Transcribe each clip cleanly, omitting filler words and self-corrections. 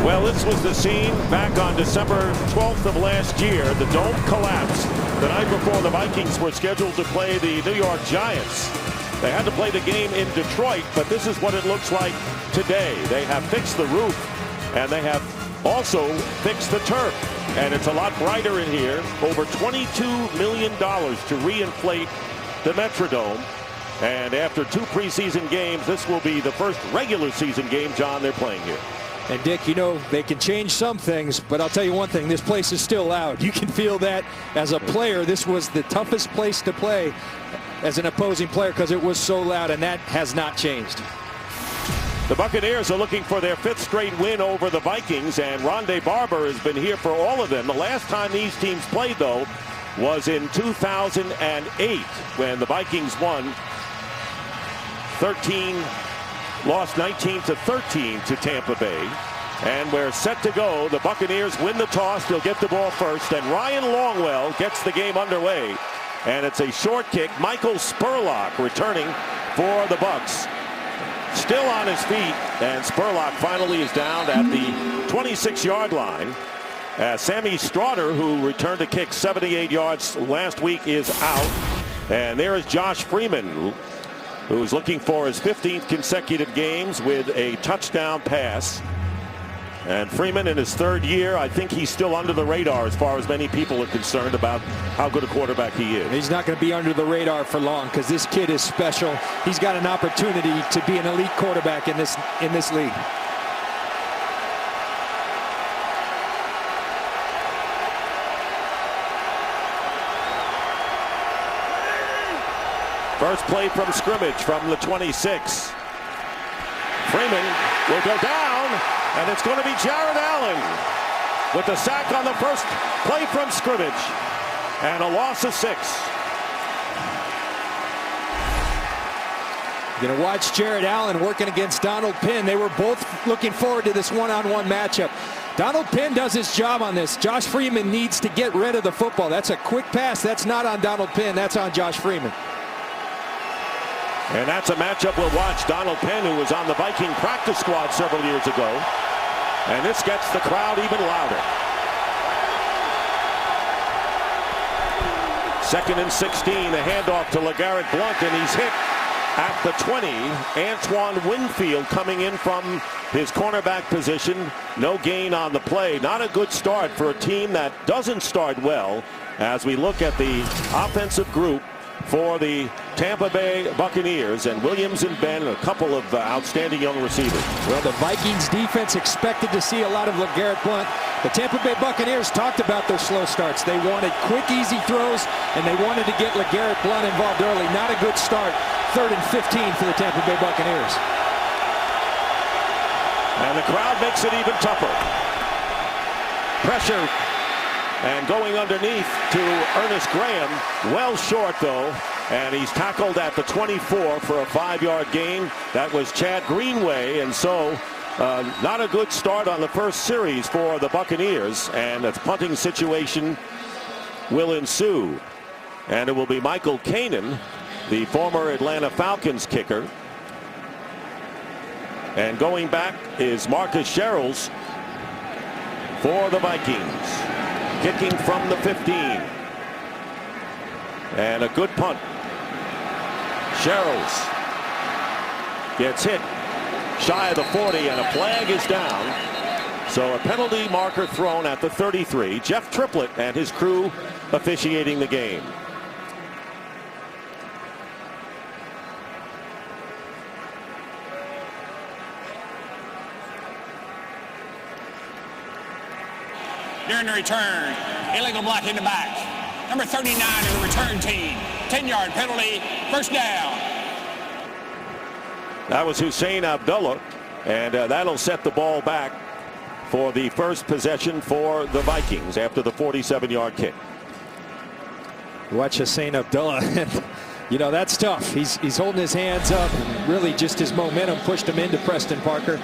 Well, this was the scene back on December 12th of last year. The dome collapsed the night before the Vikings were scheduled to play the New York Giants. They had to play the game in Detroit, but this is what it looks like today. They have fixed the roof, and they have also fixed the turf. And it's a lot brighter in here. Over $22 million to reinflate the Metrodome. And after 2 preseason games, this will be the first regular season game, John, they're playing here. And Dick, you know, they can change some things, but I'll tell you one thing, this place is still loud. You can feel that as a player. This was the toughest place to play as an opposing player because it was so loud, and that has not changed. The Buccaneers are looking for their 5th straight win over the Vikings, and Rondé Barber has been here for all of them. The last time these teams played, though, was in 2008 when the Vikings won 13, lost 19-13 to Tampa Bay. And we're set to go. The Buccaneers win the toss. They'll get the ball first, and Ryan Longwell gets the game underway. And it's a short kick. Michael Spurlock returning for the Bucs. Still on his feet, and Spurlock finally is down at the 26-yard line. Sammy Stroughter, who returned a kick 78 yards last week, is out. And there is Josh Freeman, who's looking for his 15th consecutive games with a touchdown pass. And Freeman, in his 3rd year, I think he's still under the radar as far as many people are concerned about how good a quarterback he is. He's not going to be under the radar for long because this kid is special. He's got an opportunity to be an elite quarterback in this league. First play from scrimmage from the 26. Freeman will go down, and it's going to be Jared Allen with the sack on the first play from scrimmage, and a loss of 6. You're going to watch Jared Allen working against Donald Penn. They were both looking forward to this one-on-one matchup. Donald Penn does his job on this. Josh Freeman needs to get rid of the football. That's a quick pass. That's not on Donald Penn. That's on Josh Freeman. And that's a matchup we'll watch. Donald Penn, who was on the Viking practice squad several years ago. And this gets the crowd even louder. 2nd and 16, a handoff to LeGarrette Blount, and he's hit at the 20. Antoine Winfield coming in from his cornerback position. No gain on the play. Not a good start for a team that doesn't start well as we look at the offensive group for the Tampa Bay Buccaneers, and Williams and Ben, a couple of outstanding young receivers. Well, the Vikings defense expected to see a lot of LeGarrette Blount. The Tampa Bay Buccaneers talked about their slow starts. They wanted quick, easy throws, and they wanted to get LeGarrette Blount involved early. Not a good start. 3rd and 15 for the Tampa Bay Buccaneers. And the crowd makes it even tougher. Pressure. And going underneath to Ernest Graham, well short though, and he's tackled at the 24 for a 5-yard gain. That was Chad Greenway, and so not a good start on the first series for the Buccaneers, and a punting situation will ensue. And it will be Michael Kanan, the former Atlanta Falcons kicker. And going back is Marcus Sherrills for the Vikings. Kicking from the 15. And a good punt. Sherrills gets hit shy of the 40, and a flag is down. So a penalty marker thrown at the 33. Jeff Triplett and his crew officiating the game. During the return, illegal block in the back. Number 39 of the return team. 10-yard penalty, first down. That was Hussein Abdullah, and that'll set the ball back for the first possession for the Vikings after the 47-yard kick. Watch Hussein Abdullah. You know, that's tough. He's holding his hands up, and really just his momentum pushed him into Preston Parker.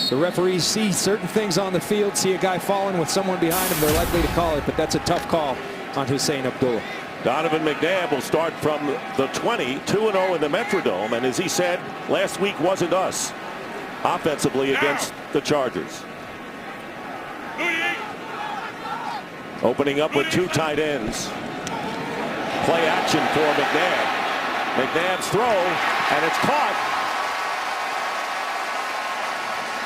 The referees see certain things on the field, see a guy falling with someone behind him, they're likely to call it, but that's a tough call on Hussein Abdullah. Donovan McNabb will start from the 20, 2-0 in the Metrodome, and as he said, last week wasn't us offensively against the Chargers. Opening up with two tight ends. Play action for McNabb. McNabb's throw, and it's caught.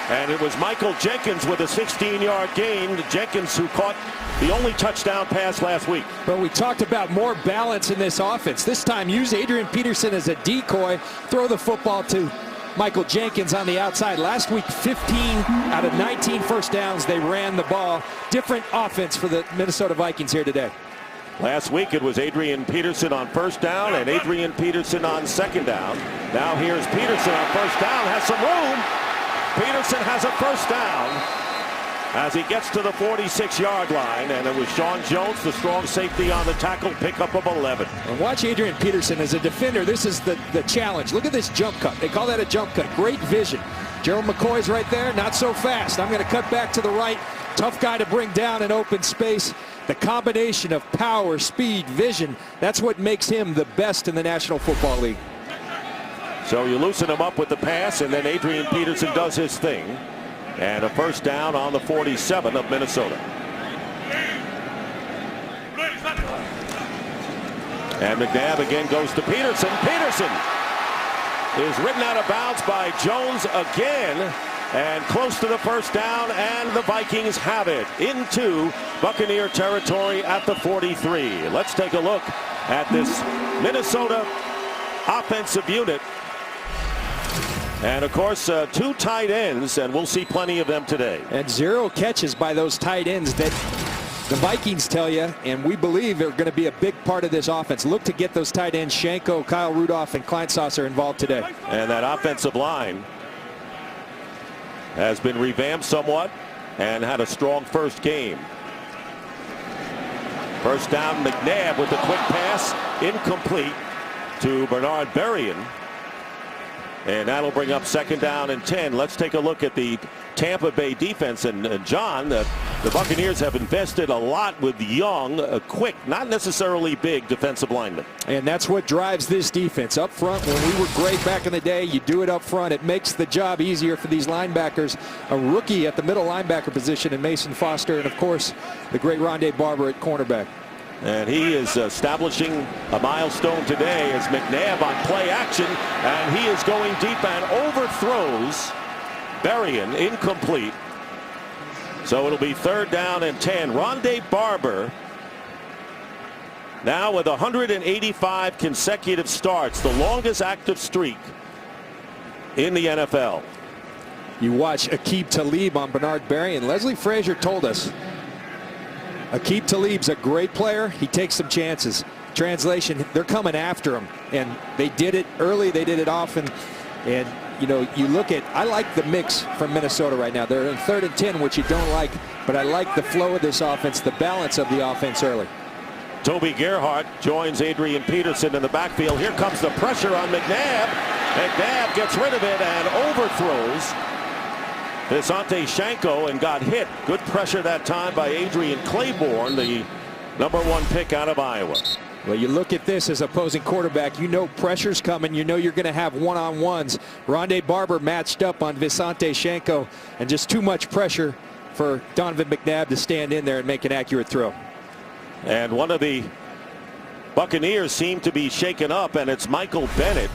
And it was Michael Jenkins with a 16-yard gain. Jenkins, who caught the only touchdown pass last week. But we talked about more balance in this offense. This time, use Adrian Peterson as a decoy. Throw the football to Michael Jenkins on the outside. Last week, 15 out of 19 first downs, they ran the ball. Different offense for the Minnesota Vikings here today. Last week, it was Adrian Peterson on first down and Adrian Peterson on second down. Now here's Peterson on first down, has some room. Peterson has a first down as he gets to the 46-yard line, and it was Sean Jones, the strong safety, on the tackle, pickup of 11. And watch Adrian Peterson as a defender. This is the challenge. Look at this jump cut. They call that a jump cut. Great vision. Gerald McCoy's right there, not so fast. I'm going to cut back to the right. Tough guy to bring down in open space. The combination of power, speed, vision, that's what makes him the best in the National Football League. So you loosen him up with the pass, and then Adrian Peterson does his thing. And a first down on the 47 of Minnesota. And McNabb again goes to Peterson. Peterson is ridden out of bounds by Jones again. And close to the first down, and the Vikings have it into Buccaneer territory at the 43. Let's take a look at this Minnesota offensive unit. And of course, two tight ends, and we'll see plenty of them today. And 0 catches by those tight ends that the Vikings tell you, and we believe are going to be a big part of this offense. Look to get those tight ends, Shanko, Kyle Rudolph, and Kleinsasser involved today. And that offensive line has been revamped somewhat and had a strong first game. First down, McNabb with a quick pass, incomplete to Bernard Berrien. And that'll bring up second down and 10. Let's take a look at the Tampa Bay defense. And John, the Buccaneers have invested a lot with young, quick, not necessarily big defensive linemen. And that's what drives this defense. Up front, when we were great back in the day, you do it up front. It makes the job easier for these linebackers. A rookie at the middle linebacker position in Mason Foster, and of course, the great Rondé Barber at cornerback. And he is establishing a milestone today as McNabb on play action, and he is going deep and overthrows Berrien, incomplete. So it'll be third down and 10. Rondé Barber now with 185 consecutive starts, the longest active streak in the NFL. You watch Aqib Talib on Bernard Berrien. Leslie Frazier told us Aqib Talib's a great player. He takes some chances. Translation, they're coming after him. And they did it early. They did it often. And, you know, you look at, I like the mix from Minnesota right now. They're in 3rd and 10, which you don't like. But I like the flow of this offense, the balance of the offense early. Toby Gerhart joins Adrian Peterson in the backfield. Here comes the pressure on McNabb. McNabb gets rid of it and overthrows Visante Shanko and got hit. Good pressure that time by Adrian Claiborne, the #1 pick out of Iowa. Well, you look at this as opposing quarterback, you know pressure's coming. You know you're going to have one-on-ones. Rondé Barber matched up on Visante Shanko, and just too much pressure for Donovan McNabb to stand in there and make an accurate throw. And one of the Buccaneers seemed to be shaken up, and it's Michael Bennett,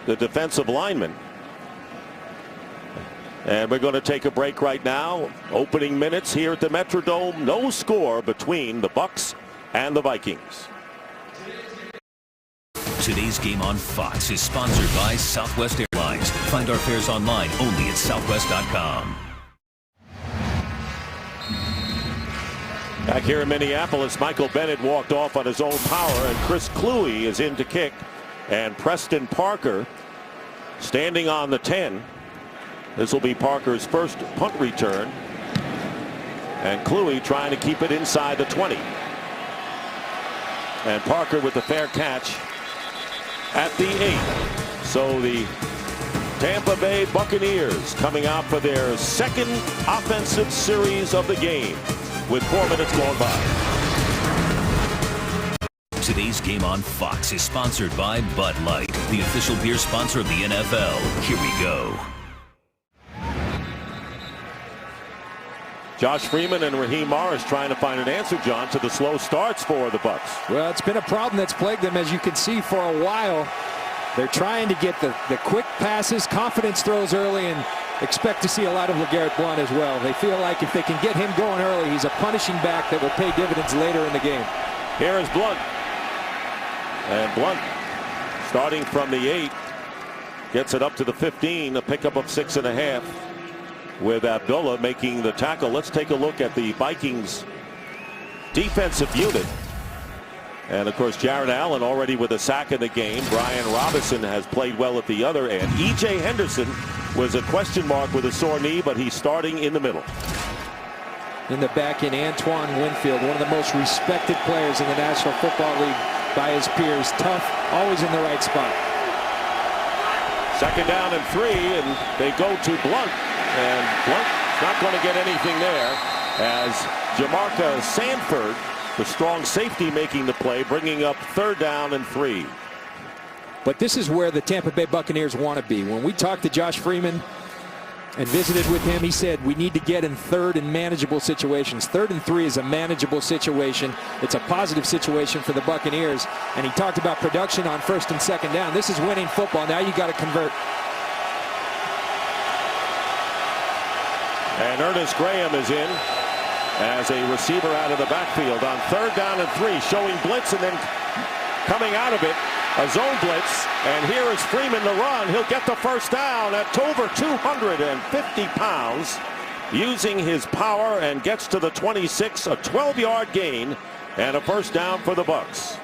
the defensive lineman. And we're going to take a break right now. Opening minutes here at the Metrodome. No score between the Bucs and the Vikings. Today's game on Fox is sponsored by Southwest Airlines. Find our fares online only at southwest.com. Back here in Minneapolis, Michael Bennett walked off on his own power, and Chris Kluwe is in to kick. And Preston Parker standing on the 10. This will be Parker's first punt return. And Kluwe trying to keep it inside the 20. And Parker with the fair catch at the 8. So the Tampa Bay Buccaneers coming out for their second offensive series of the game with 4 minutes gone by. Today's game on Fox is sponsored by Bud Light, the official beer sponsor of the NFL. Here we go. Josh Freeman and Raheem Morris trying to find an answer, John, to the slow starts for the Bucs. Well, it's been a problem that's plagued them, as you can see, for a while. They're trying to get the quick passes, confidence throws early, and expect to see a lot of LeGarrette Blount as well. They feel like if they can get him going early, he's a punishing back that will pay dividends later in the game. Here is Blount. And Blount, starting from the 8, gets it up to the 15, a pickup of 6.5. With Abdullah making the tackle. Let's take a look at the Vikings defensive unit. And of course, Jared Allen already with a sack in the game. Brian Robinson has played well at the other end. E.J. Henderson was a question mark with a sore knee, but he's starting in the middle. In the back in Antoine Winfield, one of the most respected players in the National Football League by his peers. Tough, always in the right spot. Second down and 3, and they go to Blount. And Blount's not going to get anything there, as Jamarca Sanford, the strong safety, making the play, bringing up 3rd down and 3. But this is where the Tampa Bay Buccaneers want to be. When we talked to Josh Freeman and visited with him, he said we need to get in 3rd and manageable situations. 3rd and 3 is a manageable situation. It's a positive situation for the Buccaneers. And he talked about production on 1st and 2nd down. This is winning football. Now you got to convert. And Ernest Graham is in as a receiver out of the backfield on 3rd down and 3, showing blitz and then coming out of it, a zone blitz. And here is Freeman to run. He'll get the 1st down at over 250 pounds, using his power, and gets to the 26, a 12-yard gain and a 1st down for the Bucs.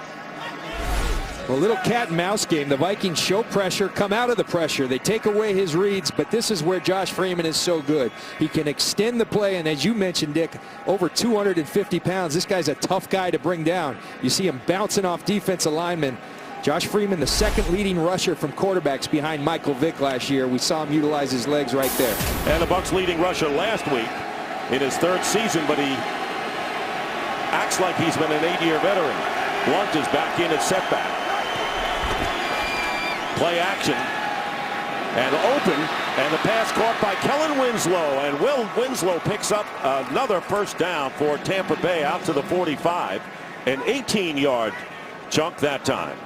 A little cat and mouse game. The Vikings show pressure, come out of the pressure. They take away his reads, but this is where Josh Freeman is so good. He can extend the play, and as you mentioned, Dick, over 250 pounds. This guy's a tough guy to bring down. You see him bouncing off defensive linemen. Josh Freeman, the 2nd leading rusher from quarterbacks behind Michael Vick last year. We saw him utilize his legs right there. And the Bucs leading rusher last week in his 3rd season, but he acts like he's been an 8-year veteran. Blount is back in at setback. Play action and open, and the pass caught by Kellen Winslow, and Will Winslow picks up another 1st down for Tampa Bay out to the 45, an 18-yard chunk that time.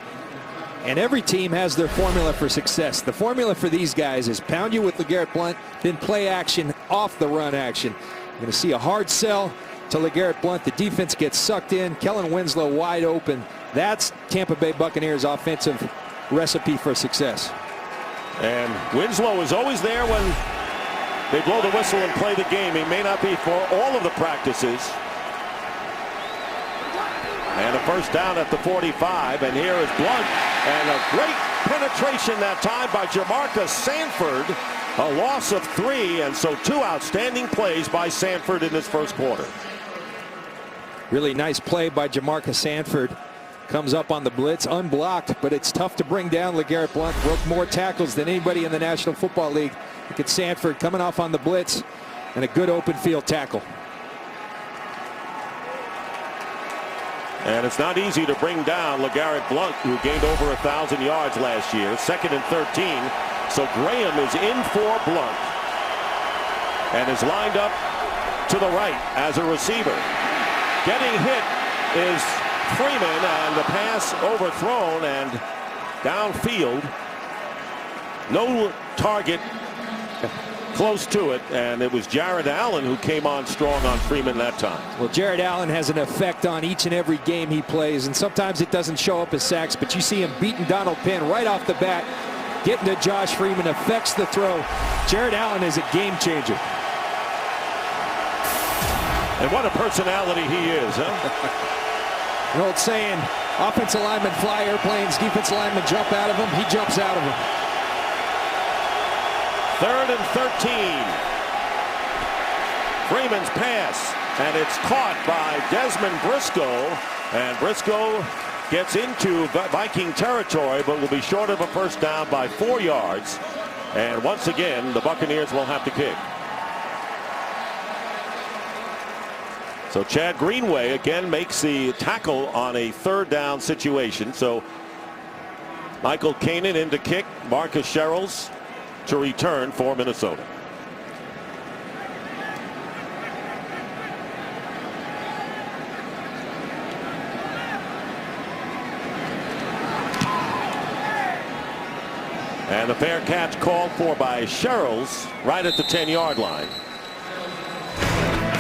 And every team has their formula for success. The formula for these guys is pound you with LeGarrette Blount, then play action off the run action. You're going to see a hard sell to LeGarrette Blount. The defense gets sucked in. Kellen Winslow wide open. That's Tampa Bay Buccaneers offensive recipe for success. And Winslow is always there when they blow the whistle and play the game. He may not be for all of the practices. And a 1st down at the 45, and here is Blount, and a great penetration that time by Jamarca Sanford. A loss of 3, and so 2 outstanding plays by Sanford in this 1st quarter. Really nice play by Jamarca Sanford. Comes up on the blitz, unblocked, but it's tough to bring down LeGarrette Blount. Broke more tackles than anybody in the National Football League. Look at Sanford coming off on the blitz, and a good open field tackle. And it's not easy to bring down LeGarrette Blount, who gained over 1,000 yards last year. 2nd and 13. So Graham is in for Blount and is lined up to the right as a receiver. Getting hit is Freeman, and the pass overthrown and downfield. No target close to it, and it was Jared Allen who came on strong on Freeman that time. Well, Jared Allen has an effect on each and every game he plays, and sometimes it doesn't show up as sacks, but you see him beating Donald Penn right off the bat, getting to Josh Freeman, affects the throw. Jared Allen is a game changer. And what a personality he is, huh? An old saying, offensive linemen fly airplanes, defensive linemen jump out of them, he jumps out of them. 3rd and 13. Freeman's pass, and it's caught by Desmond Briscoe, and Briscoe gets into Viking territory, but will be short of a 1st down by 4 yards. And once again, the Buccaneers will have to kick. So Chad Greenway again makes the tackle on a 3rd down situation. So Michael Kanan in to kick, Marcus Sherrills to return for Minnesota. And the fair catch called for by Sherrills right at the 10-yard line.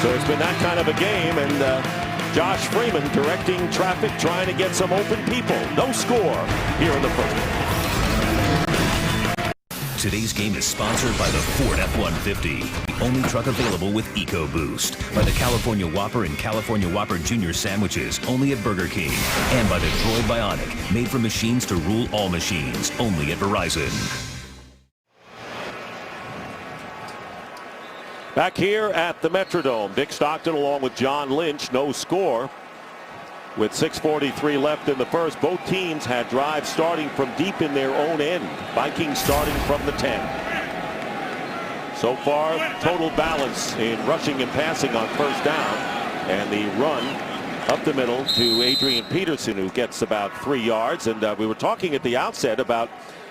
So it's been that kind of a game, and Josh Freeman directing traffic, trying to get some open people. No score here in the first. Today's game is sponsored by the Ford F-150, the only truck available with EcoBoost, by the California Whopper and California Whopper Jr. sandwiches, only at Burger King, and by the Droid Bionic, made for machines to rule all machines, only at Verizon. Back here at the Metrodome, Dick Stockton along with John Lynch, no score. With 6:43 left in the first, both teams had drives starting from deep in their own end. Vikings starting from the 10. So far, total balance in rushing and passing on first down. And the run up the middle to Adrian Peterson, who gets about 3 yards. And we were talking at the outset about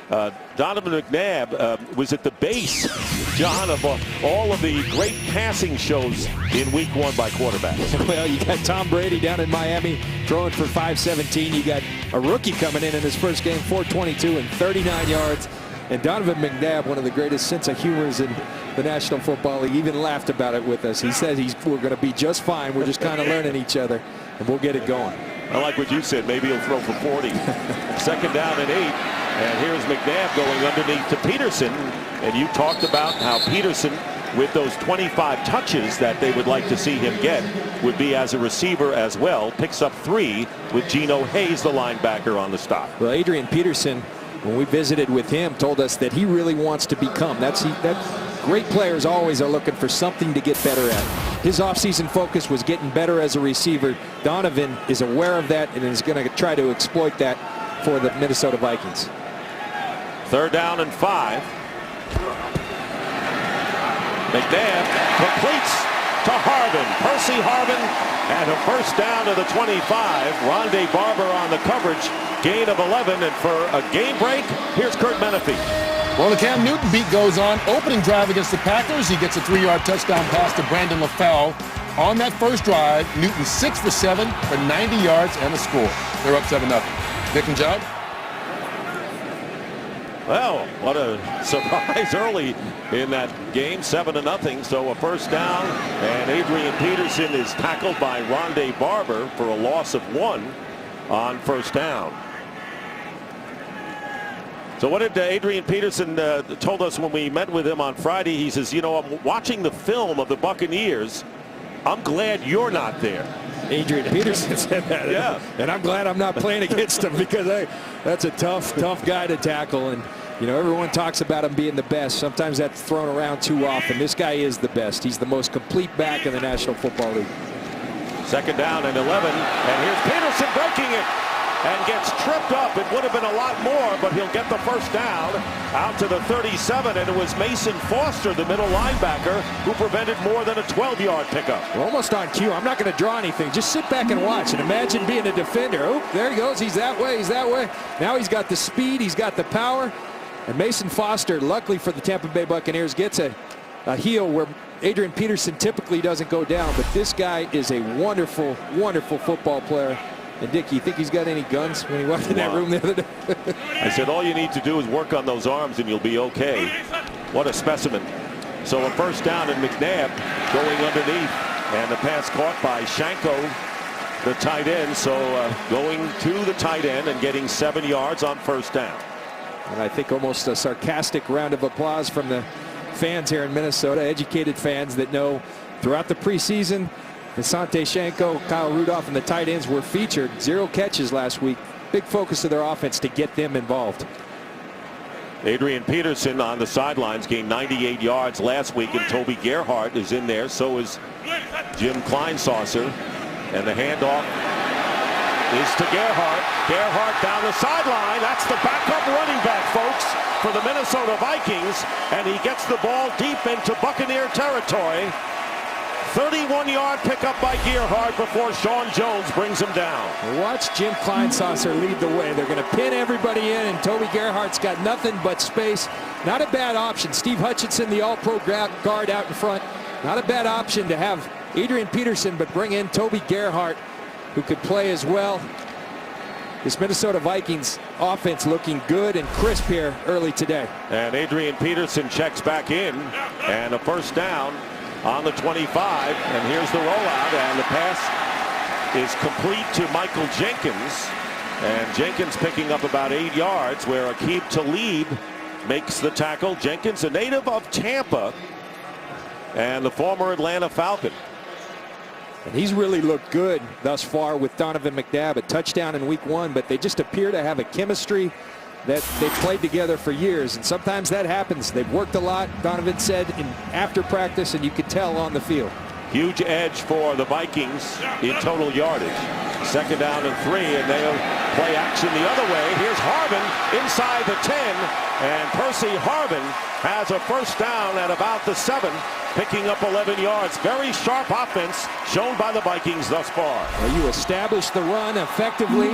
Donovan McNabb was at the base, John, of all of the great passing shows in week 1 by quarterbacks. Well, you got Tom Brady down in Miami throwing for 517. You got a rookie coming in his first game, 422 and 39 yards. And Donovan McNabb, one of the greatest sense of humors in the National Football League, even laughed about it with us. He said we're going to be just fine. We're just kind of learning each other, and we'll get it going. I like what you said. Maybe he'll throw for 40. Second down and 8. And here's McNabb going underneath to Peterson. And you talked about how Peterson, with those 25 touches that they would like to see him get, would be as a receiver as well. Picks up 3 with Geno Hayes, the linebacker, on the stop. Well, Adrian Peterson, when we visited with him, told us that he really wants to become. That great players always are looking for something to get better at. His offseason focus was getting better as a receiver. Donovan is aware of that and is going to try to exploit that for the Minnesota Vikings. Third down and 5. McNabb completes to Harvin. Percy Harvin, and a first down to the 25. Rondé Barber on the coverage. Gain of 11. And for a game break, here's Kurt Menefee. Well, the Cam Newton beat goes on. Opening drive against the Packers. He gets a 3-yard touchdown pass to Brandon LaFell. On that first drive, Newton 6 for 7 for 90 yards and a score. They're up 7-0. Dick and John? Well, what a surprise early in that game, 7-0. So a first down, and Adrian Peterson is tackled by Rondé Barber for a loss of 1 on first down. So what did Adrian Peterson told us when we met with him on Friday? He says, you know, I'm watching the film of the Buccaneers. I'm glad you're not there. Adrian Peterson said that. Yeah. And I'm glad I'm not playing against him, because that's a tough guy to tackle. And, you know, everyone talks about him being the best. Sometimes that's thrown around too often. This guy is the best. He's the most complete back in the National Football League. Second down and 11. And here's Peterson breaking it and gets tripped up. It would have been a lot more, but he'll get the first down out to the 37. And it was Mason Foster, the middle linebacker, who prevented more than a 12-yard pickup. We're almost on cue. I'm not going to draw anything. Just sit back and watch and imagine being a defender. Oh, there he goes. He's that way. He's that way. Now he's got the speed. He's got the power. And Mason Foster, luckily for the Tampa Bay Buccaneers, gets a heel where Adrian Peterson typically doesn't go down. But this guy is a wonderful, wonderful football player. And Dick, you think he's got any guns when he walked in that room the other day? I said, all you need to do is work on those arms and you'll be okay. What a specimen. So a first down, and McNabb going underneath. And the pass caught by Shanko, the tight end. So going to the tight end and getting 7 yards on first down. And I think almost a sarcastic round of applause from the fans here in Minnesota, educated fans that know throughout the preseason, Asante Shanko, Kyle Rudolph, and the tight ends were featured. 0 catches last week. Big focus of their offense to get them involved. Adrian Peterson on the sidelines gained 98 yards last week, and Toby Gerhart is in there. So is Jim Kleinsaucer. And the handoff is to Gerhart. Gerhart down the sideline. That's the backup running back, folks, for the Minnesota Vikings. And he gets the ball deep into Buccaneer territory. 31-yard pickup by Gerhart before Sean Jones brings him down. Watch Jim Kleinsaucer lead the way. They're going to pin everybody in, and Toby Gerhart's got nothing but space. Not a bad option. Steve Hutchinson, the all-pro guard out in front. Not a bad option to have Adrian Peterson, but bring in Toby Gerhart, who could play as well. This Minnesota Vikings offense looking good and crisp here early today. And Adrian Peterson checks back in, and a first down on the 25. And here's the rollout, and the pass is complete to Michael Jenkins. And Jenkins picking up about 8 yards, where Aqib Talib makes the tackle. Jenkins, a native of Tampa and the former Atlanta Falcon. And he's really looked good thus far with Donovan McNabb. A touchdown in week 1, but they just appear to have a chemistry that they've played together for years. And sometimes that happens. They've worked a lot, Donovan said, after practice, and you could tell on the field. Huge edge for the Vikings in total yardage. 2nd down and 3, and they'll play action the other way. Here's Harvin inside the 10, and Percy Harvin has a first down at about the 7, picking up 11 yards. Very sharp offense shown by the Vikings thus far. Well, you establish the run effectively.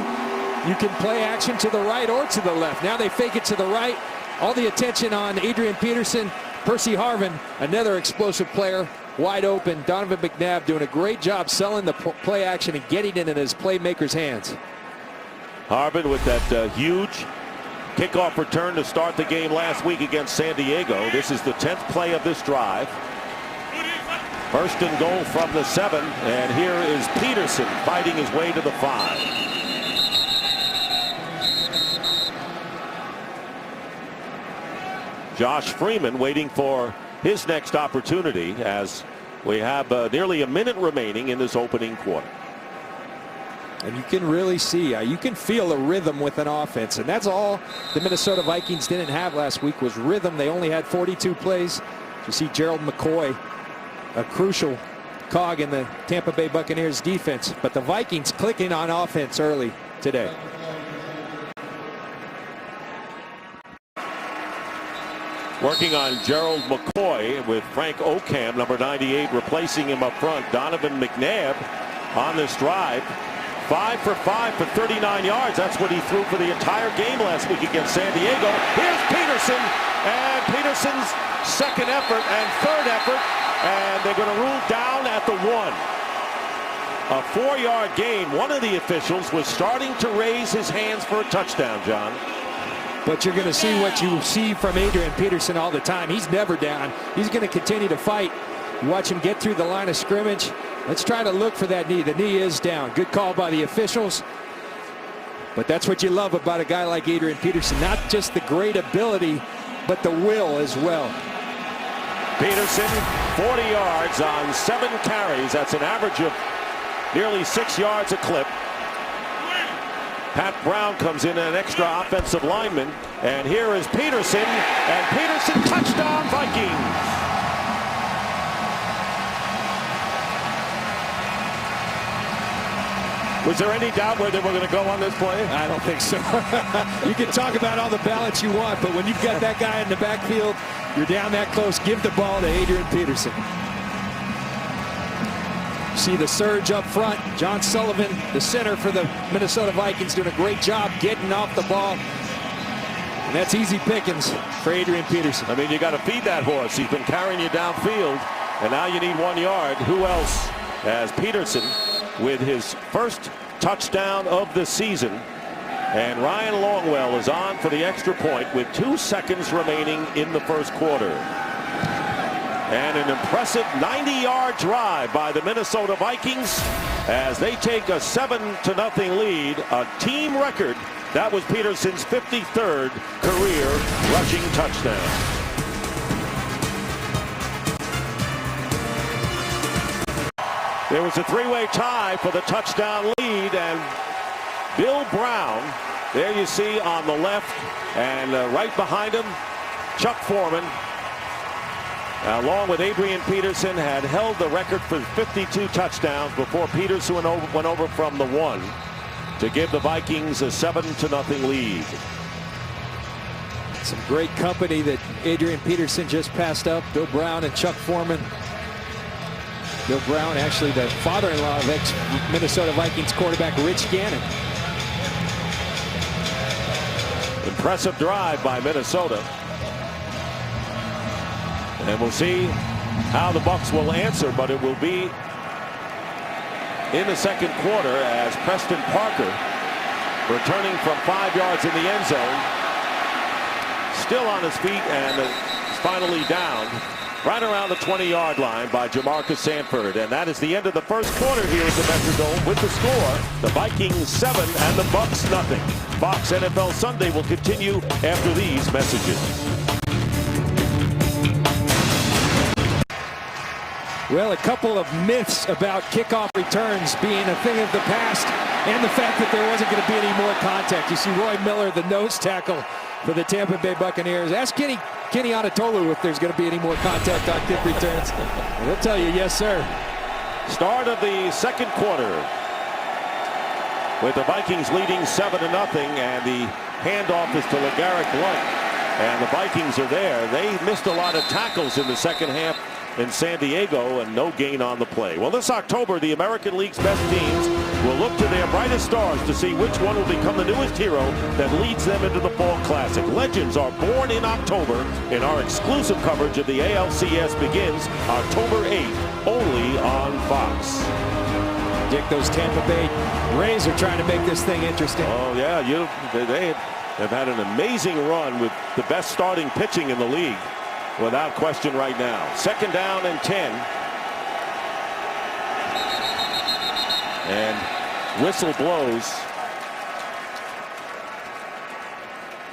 You can play action to the right or to the left. Now they fake it to the right. All the attention on Adrian Peterson. Percy Harvin, another explosive player, wide open. Donovan McNabb doing a great job selling the play action and getting it in his playmaker's hands. Harvin with that Huge kickoff return to start the game last week against San Diego. This is the 10th play of this drive. 1st and goal from the 7, and here is Peterson fighting his way to the 5. Josh Freeman waiting for his next opportunity as we have nearly a minute remaining in this opening quarter. And you can really see, you can feel a rhythm with an offense, and that's all the Minnesota Vikings didn't have last week was rhythm. They only had 42 plays. You see Gerald McCoy, a crucial cog in the Tampa Bay Buccaneers defense, but the Vikings clicking on offense early today. Working on Gerald McCoy with Frank Ocam, number 98, replacing him up front. Donovan McNabb on this drive. 5 for 5 for 39 yards. That's what he threw for the entire game last week against San Diego. Here's Peterson, and Peterson's 2nd effort and 3rd effort, and they're going to rule down at the 1. A 4-yard gain. One of the officials was starting to raise his hands for a touchdown, John. But you're going to see what you see from Adrian Peterson all the time. He's never down. He's going to continue to fight. You watch him get through the line of scrimmage. Let's try to look for that knee. The knee is down. Good call by the officials. But that's what you love about a guy like Adrian Peterson. Not just the great ability, but the will as well. Peterson, 40 yards on 7 carries. That's an average of nearly 6 yards a clip. Pat Brown comes in, an extra offensive lineman. And here is Peterson. And Peterson, touchdown Vikings. Was there any doubt where they were going to go on this play? I don't think so. You can talk about all the balance you want, but when you've got that guy in the backfield, you're down that close, give the ball to Adrian Peterson. See the surge up front. John Sullivan, the center for the Minnesota Vikings, doing a great job getting off the ball. And that's easy pickings for Adrian Peterson. I mean, you got to feed that horse. He's been carrying you downfield, and now you need 1 yard. Who else? As Peterson with his first touchdown of the season. And Ryan Longwell is on for the extra point with 2 seconds remaining in the first quarter. And an impressive 90-yard drive by the Minnesota Vikings as they take a 7-0 lead, a team record. That was Peterson's 53rd career rushing touchdown. There was a 3-way tie for the touchdown lead, and Bill Brown, there you see on the left, and right behind him, Chuck Foreman, along with Adrian Peterson, had held the record for 52 touchdowns before Peterson went over from the 1 to give the Vikings a 7-0 lead. Some great company that Adrian Peterson just passed up. Bill Brown and Chuck Foreman. Bill Brown, actually the father-in-law of ex-Minnesota Vikings quarterback Rich Gannon. Impressive drive by Minnesota. And we'll see how the Bucs will answer, but it will be in the second quarter as Preston Parker returning from 5 yards in the end zone. Still on his feet and is finally down right around the 20-yard line by Jamarcus Sanford. And that is the end of the first quarter here at the Metrodome with the score, the Vikings 7 and the Bucs 0. Fox NFL Sunday will continue after these messages. Well, a couple of myths about kickoff returns being a thing of the past, and the fact that there wasn't going to be any more contact. You see Roy Miller, the nose tackle for the Tampa Bay Buccaneers. Ask Kenny Anatolu if there's going to be any more contact on kick returns. And he'll tell you, yes, sir. Start of the second quarter with the Vikings leading 7-0, and the handoff is to LeGarrette Blount. And the Vikings are there. They missed a lot of tackles in the second half in San Diego, and no gain on the play. Well, this October, the American League's best teams will look to their brightest stars to see which one will become the newest hero that leads them into the Fall Classic. Legends are born in October, and our exclusive coverage of the ALCS begins October 8th, only on Fox. Dick, those Tampa Bay Rays are trying to make this thing interesting. Oh, yeah, they have had an amazing run with the best starting pitching in the league, without question right now. Second down and 10. And whistle blows.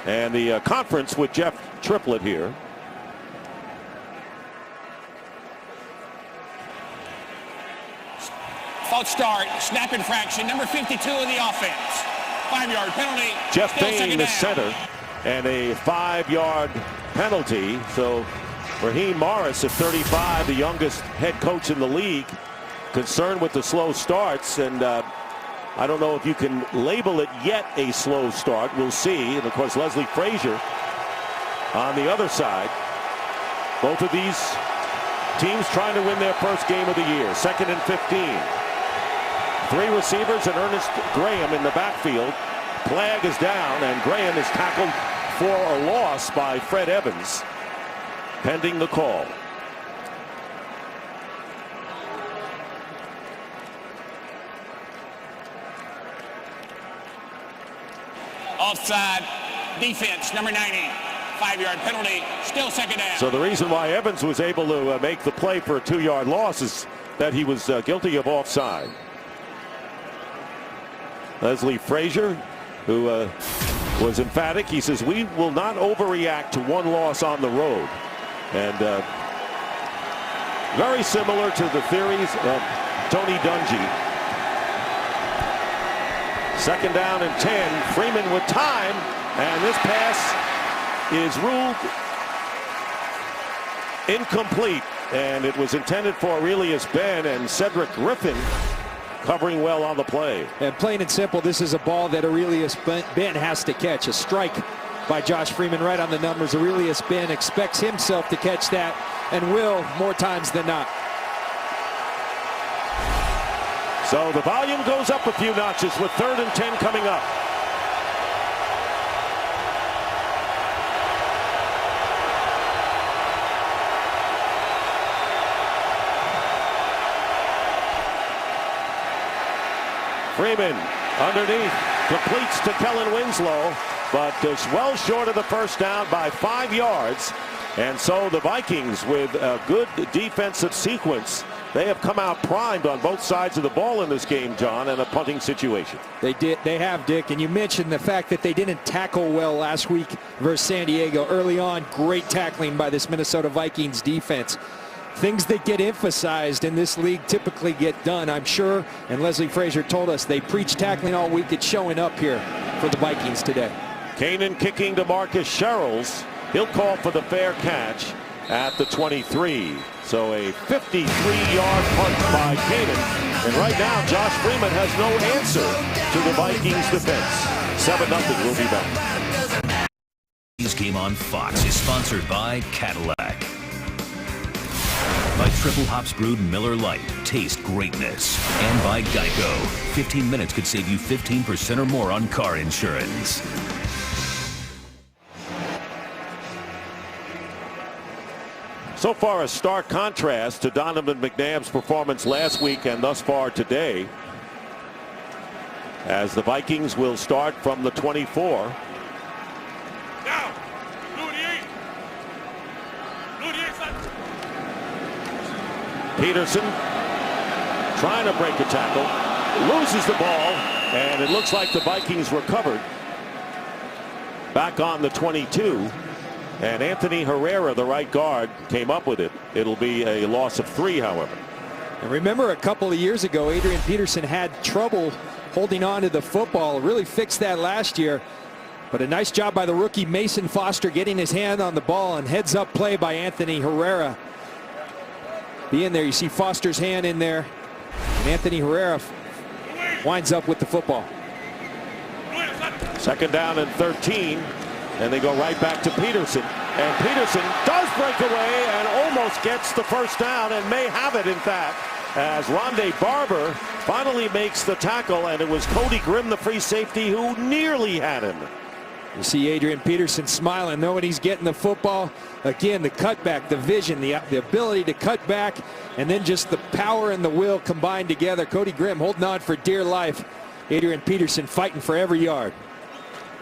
And the conference with Jeff Triplett here. False start, snap infraction, number 52 of the offense. 5-yard penalty. Jeff Bain, the center, and a 5-yard penalty. So Raheem Morris at 35, the youngest head coach in the league, concerned with the slow starts, and I don't know if you can label it yet a slow start. We'll see. And of course, Leslie Frazier on the other side. Both of these teams trying to win their first game of the year. Second and 15. 3 receivers and Ernest Graham in the backfield. Flag is down, and Graham is tackled for a loss by Fred Evans, pending the call. Offside defense, number 90. 5-yard penalty, still second down. So the reason why Evans was able to make the play for a 2-yard loss is that he was guilty of offside. Leslie Frazier, who was emphatic. He says, we will not overreact to one loss on the road. And very similar to the theories of Tony Dungy. Second down and 10. Freeman with time, and this pass is ruled incomplete, and it was intended for Aurelius Ben, and Cedric Griffin covering well on the play. And plain and simple, this is a ball that Aurelius Ben has to catch. A strike by Josh Freeman right on the numbers. Aurelius Ben expects himself to catch that, and will more times than not. So the volume goes up a few notches with 3rd and 10 coming up. Freeman underneath, completes to Kellen Winslow, but is well short of the first down by 5 yards. And so the Vikings, with a good defensive sequence, they have come out primed on both sides of the ball in this game, John, in a punting situation. They have, Dick, and you mentioned the fact that they didn't tackle well last week versus San Diego. Early on, great tackling by this Minnesota Vikings defense. Things that get emphasized in this league typically get done, I'm sure. And Leslie Frazier told us they preach tackling all week. It's showing up here for the Vikings today. Kanan kicking to Marcus Sherrills. He'll call for the fair catch at the 23. So a 53-yard punt by Kanan. And right now, Josh Freeman has no answer to the Vikings defense. 7-0. We'll be back. This game on Fox is sponsored by Cadillac. By Triple Hops Brewed Miller Lite. Taste greatness. And by Geico. 15 minutes could save you 15% or more on car insurance. So far, a stark contrast to Donovan McNabb's performance last week and thus far today. as the Vikings will start from the 24. Peterson trying to break a tackle, loses the ball, and it looks like the Vikings recovered. Back on the 22, and Anthony Herrera, the right guard, came up with it. It'll be a loss of 3, however. And remember, a couple of years ago, Adrian Peterson had trouble holding on to the football. Really fixed that last year. But a nice job by the rookie Mason Foster getting his hand on the ball, and heads up play by Anthony Herrera. Be in there. You see Foster's hand in there. And Anthony Herrera winds up with the football. Second down and 13. And they go right back to Peterson. And Peterson does break away and almost gets the first down, and may have it, in fact, as Rondé Barber finally makes the tackle. And it was Cody Grimm, the free safety, who nearly had him. You see Adrian Peterson smiling, knowing he's getting the football. Again, the cutback, the vision, the ability to cut back, and then just the power and the will combined together. Cody Grimm holding on for dear life. Adrian Peterson fighting for every yard.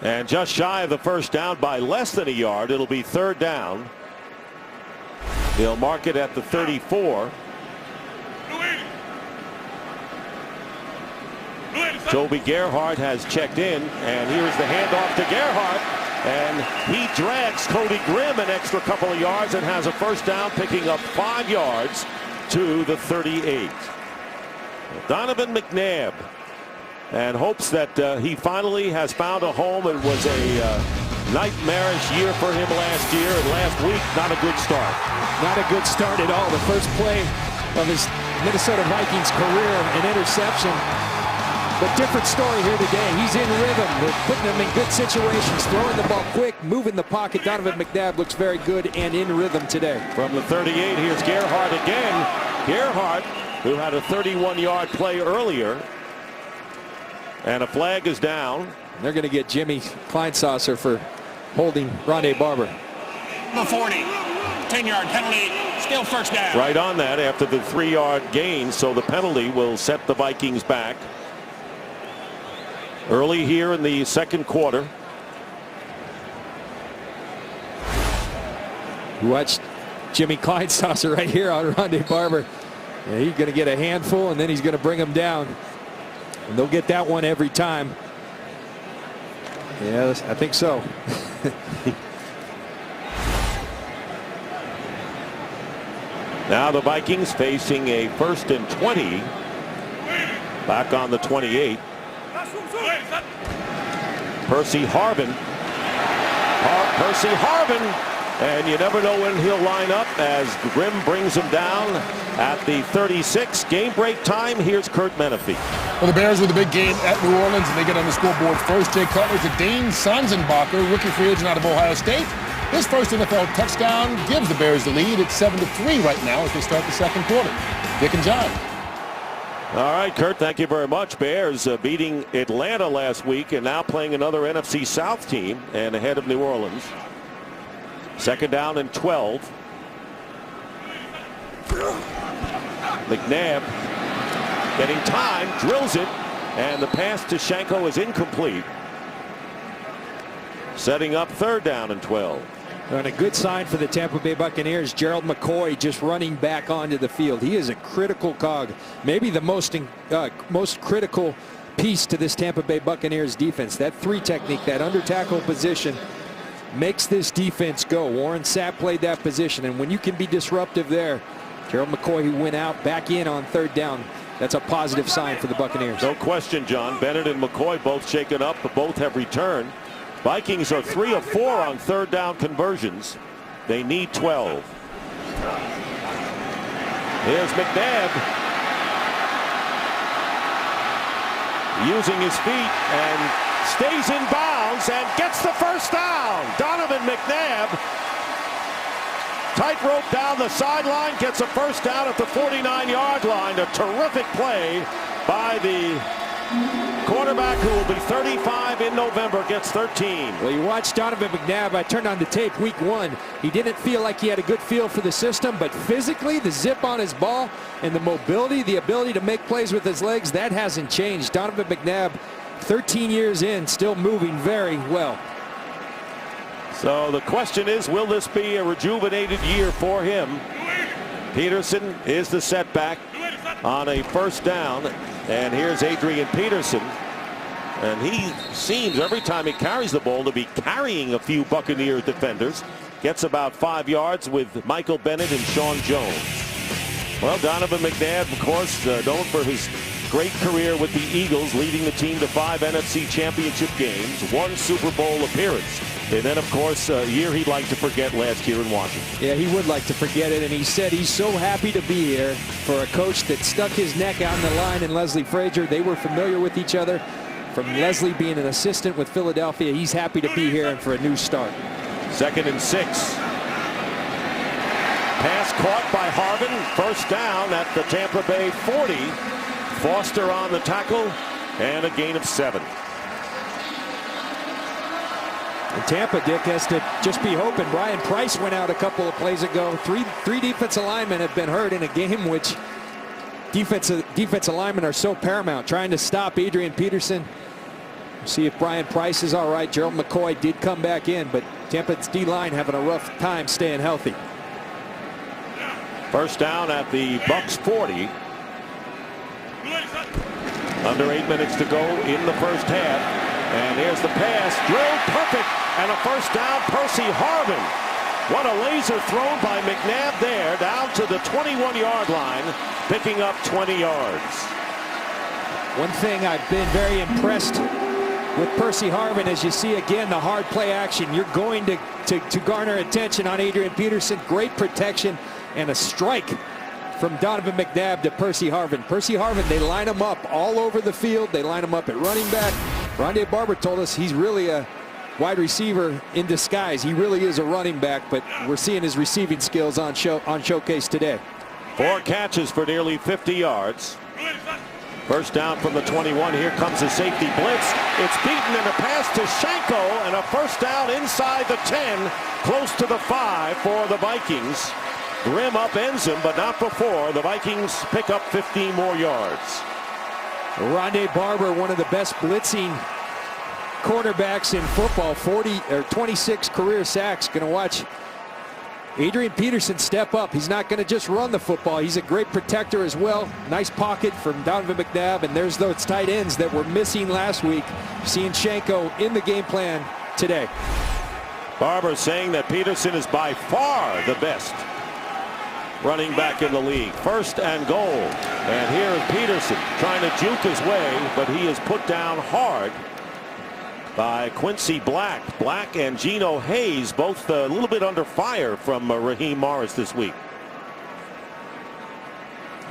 And just shy of the first down by less than a yard. It'll be third down. They'll mark it at the 34. Toby Gerhardt has checked in, and here's the handoff to Gerhardt, and he drags Cody Grimm an extra couple of yards and has a first down, picking up 5 yards to the 38. Donovan McNabb, and hopes that he finally has found a home. It was a nightmarish year for him last year, and last week not a good start. Not a good start at all. The first play of his Minnesota Vikings career, an interception. But different story here today. He's in rhythm. They're putting him in good situations, throwing the ball quick, moving the pocket. Donovan McNabb looks very good and in rhythm today. From the 38, here's Gerhardt again. Gerhardt, who had a 31-yard play earlier. And a flag is down. They're going to get Jimmy Kleinsasser for holding Rondé Barber. Number 40, 10-yard penalty, still first down. Right on that after the 3-yard gain, so the penalty will set the Vikings back. Early here in the second quarter. Watch Jimmy Kleinsasser right here on Rondé Barber. Yeah, he's going to get a handful, and then he's going to bring him down. And they'll get that one every time. Yeah, I think so. Now the Vikings facing a 1st and 20. Back on the 28. Percy Harvin. Percy Harvin. And you never know when he'll line up as Grimm brings him down at the 36. Game break time. Here's Kurt Menefee. Well, the Bears with a big game at New Orleans, and they get on the scoreboard first. Jay Cutler to Dane Sanzenbacher, rookie free agent out of Ohio State. His first NFL touchdown gives the Bears the lead. It's 7-3 right now as they start the second quarter. Dick and John. All right, Kurt, thank you very much. Bears beating Atlanta last week and now playing another NFC South team and ahead of New Orleans. Second down and 12. McNabb getting time, drills it, and the pass to Shanko is incomplete. Setting up third down and 12. And a good sign for the Tampa Bay Buccaneers. Gerald McCoy just running back onto the field. He is a critical cog, maybe the most critical piece to this Tampa Bay Buccaneers defense. That 3 technique, that under tackle position, makes this defense go. Warren Sapp played that position, and when you can be disruptive there, Gerald McCoy, who went out back in on third down, that's a positive sign for the Buccaneers. No question, John. Bennett and McCoy both shaken up, but both have returned. Vikings are 3 of 4 on third down conversions. They need 12. Here's McNabb using his feet and stays in bounds and gets the first down. Donovan McNabb, tightrope down the sideline, gets a first down at the 49-yard line. A terrific play by the quarterback, who will be 35 in November, gets 13. Well, you watch Donovan McNabb. I turned on the tape week 1. He didn't feel like he had a good feel for the system, but physically, the zip on his ball and the mobility, the ability to make plays with his legs, that hasn't changed. Donovan McNabb 13 years in, still moving very well. So the question is, will this be a rejuvenated year for him? Peterson is the setback on a first down. And here's Adrian Peterson. And he seems every time he carries the ball to be carrying a few Buccaneer defenders. Gets about 5 yards with Michael Bennett and Sean Jones. Well, Donovan McNabb, of course, known for his great career with the Eagles, leading the team to 5 NFC Championship games, 1 Super Bowl appearance. And then, of course, a year he'd like to forget last year in Washington. Yeah, he would like to forget it, and he said he's so happy to be here for a coach that stuck his neck out in the line, and Leslie Frazier. They were familiar with each other. From Leslie being an assistant with Philadelphia, he's happy to be here and for a new start. 2nd and 6. Pass caught by Harvin. First down at the Tampa Bay 40. Foster on the tackle, and a gain of 7. And Tampa, Dick, has to just be hoping. Brian Price went out a couple of plays ago. Three defensive linemen have been hurt in a game which defensive linemen are so paramount, trying to stop Adrian Peterson. See if Brian Price is all right. Gerald McCoy did come back in, but Tampa's D-line having a rough time staying healthy. First down at the Bucs 40. Under 8 minutes to go in the first half. And here's the pass. Drilled perfect. And a first down, Percy Harvin. What a laser thrown by McNabb there, down to the 21-yard line, picking up 20 yards. One thing I've been very impressed with Percy Harvin, as you see again the hard play action, you're going to garner attention on Adrian Peterson. Great protection and a strike from Donovan McNabb to Percy Harvin. Percy Harvin, they line him up all over the field. They line him up at running back. Rondé Barber told us he's really a wide receiver in disguise. He really is a running back, but we're seeing his receiving skills on showcase today. 4 catches for nearly 50 yards. First down from the 21. Here comes the safety blitz. It's beaten in a pass to Shanko, and a first down inside the 10, close to the 5 for the Vikings. Grimm upends him, but not before. The Vikings pick up 15 more yards. Rondé Barber, one of the best blitzing cornerbacks in football, 26 career sacks. Going to watch Adrian Peterson step up. He's not going to just run the football. He's a great protector as well. Nice pocket from Donovan McNabb, and there's those tight ends that were missing last week. Seeing Shanko in the game plan today. Barber saying that Peterson is by far the best running back in the league. First and goal. And here is Peterson trying to juke his way, but he is put down hard by Quincy Black. Black and Geno Hayes both a little bit under fire from Raheem Morris this week.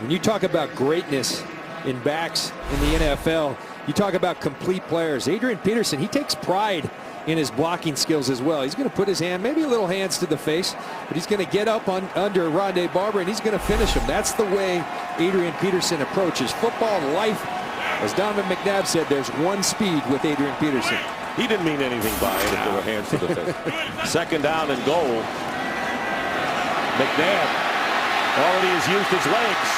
When you talk about greatness in backs in the NFL, you talk about complete players. Adrian Peterson, he takes pride in his blocking skills as well. He's going to put his hand, maybe a little hands to the face, but he's going to get up under Rondé Barber, and he's going to finish him. That's the way Adrian Peterson approaches football. Life, as Donovan McNabb said, there's one speed with Adrian Peterson. He didn't mean anything by it if there were hands to the face. Second down and goal. McNabb already has used his legs.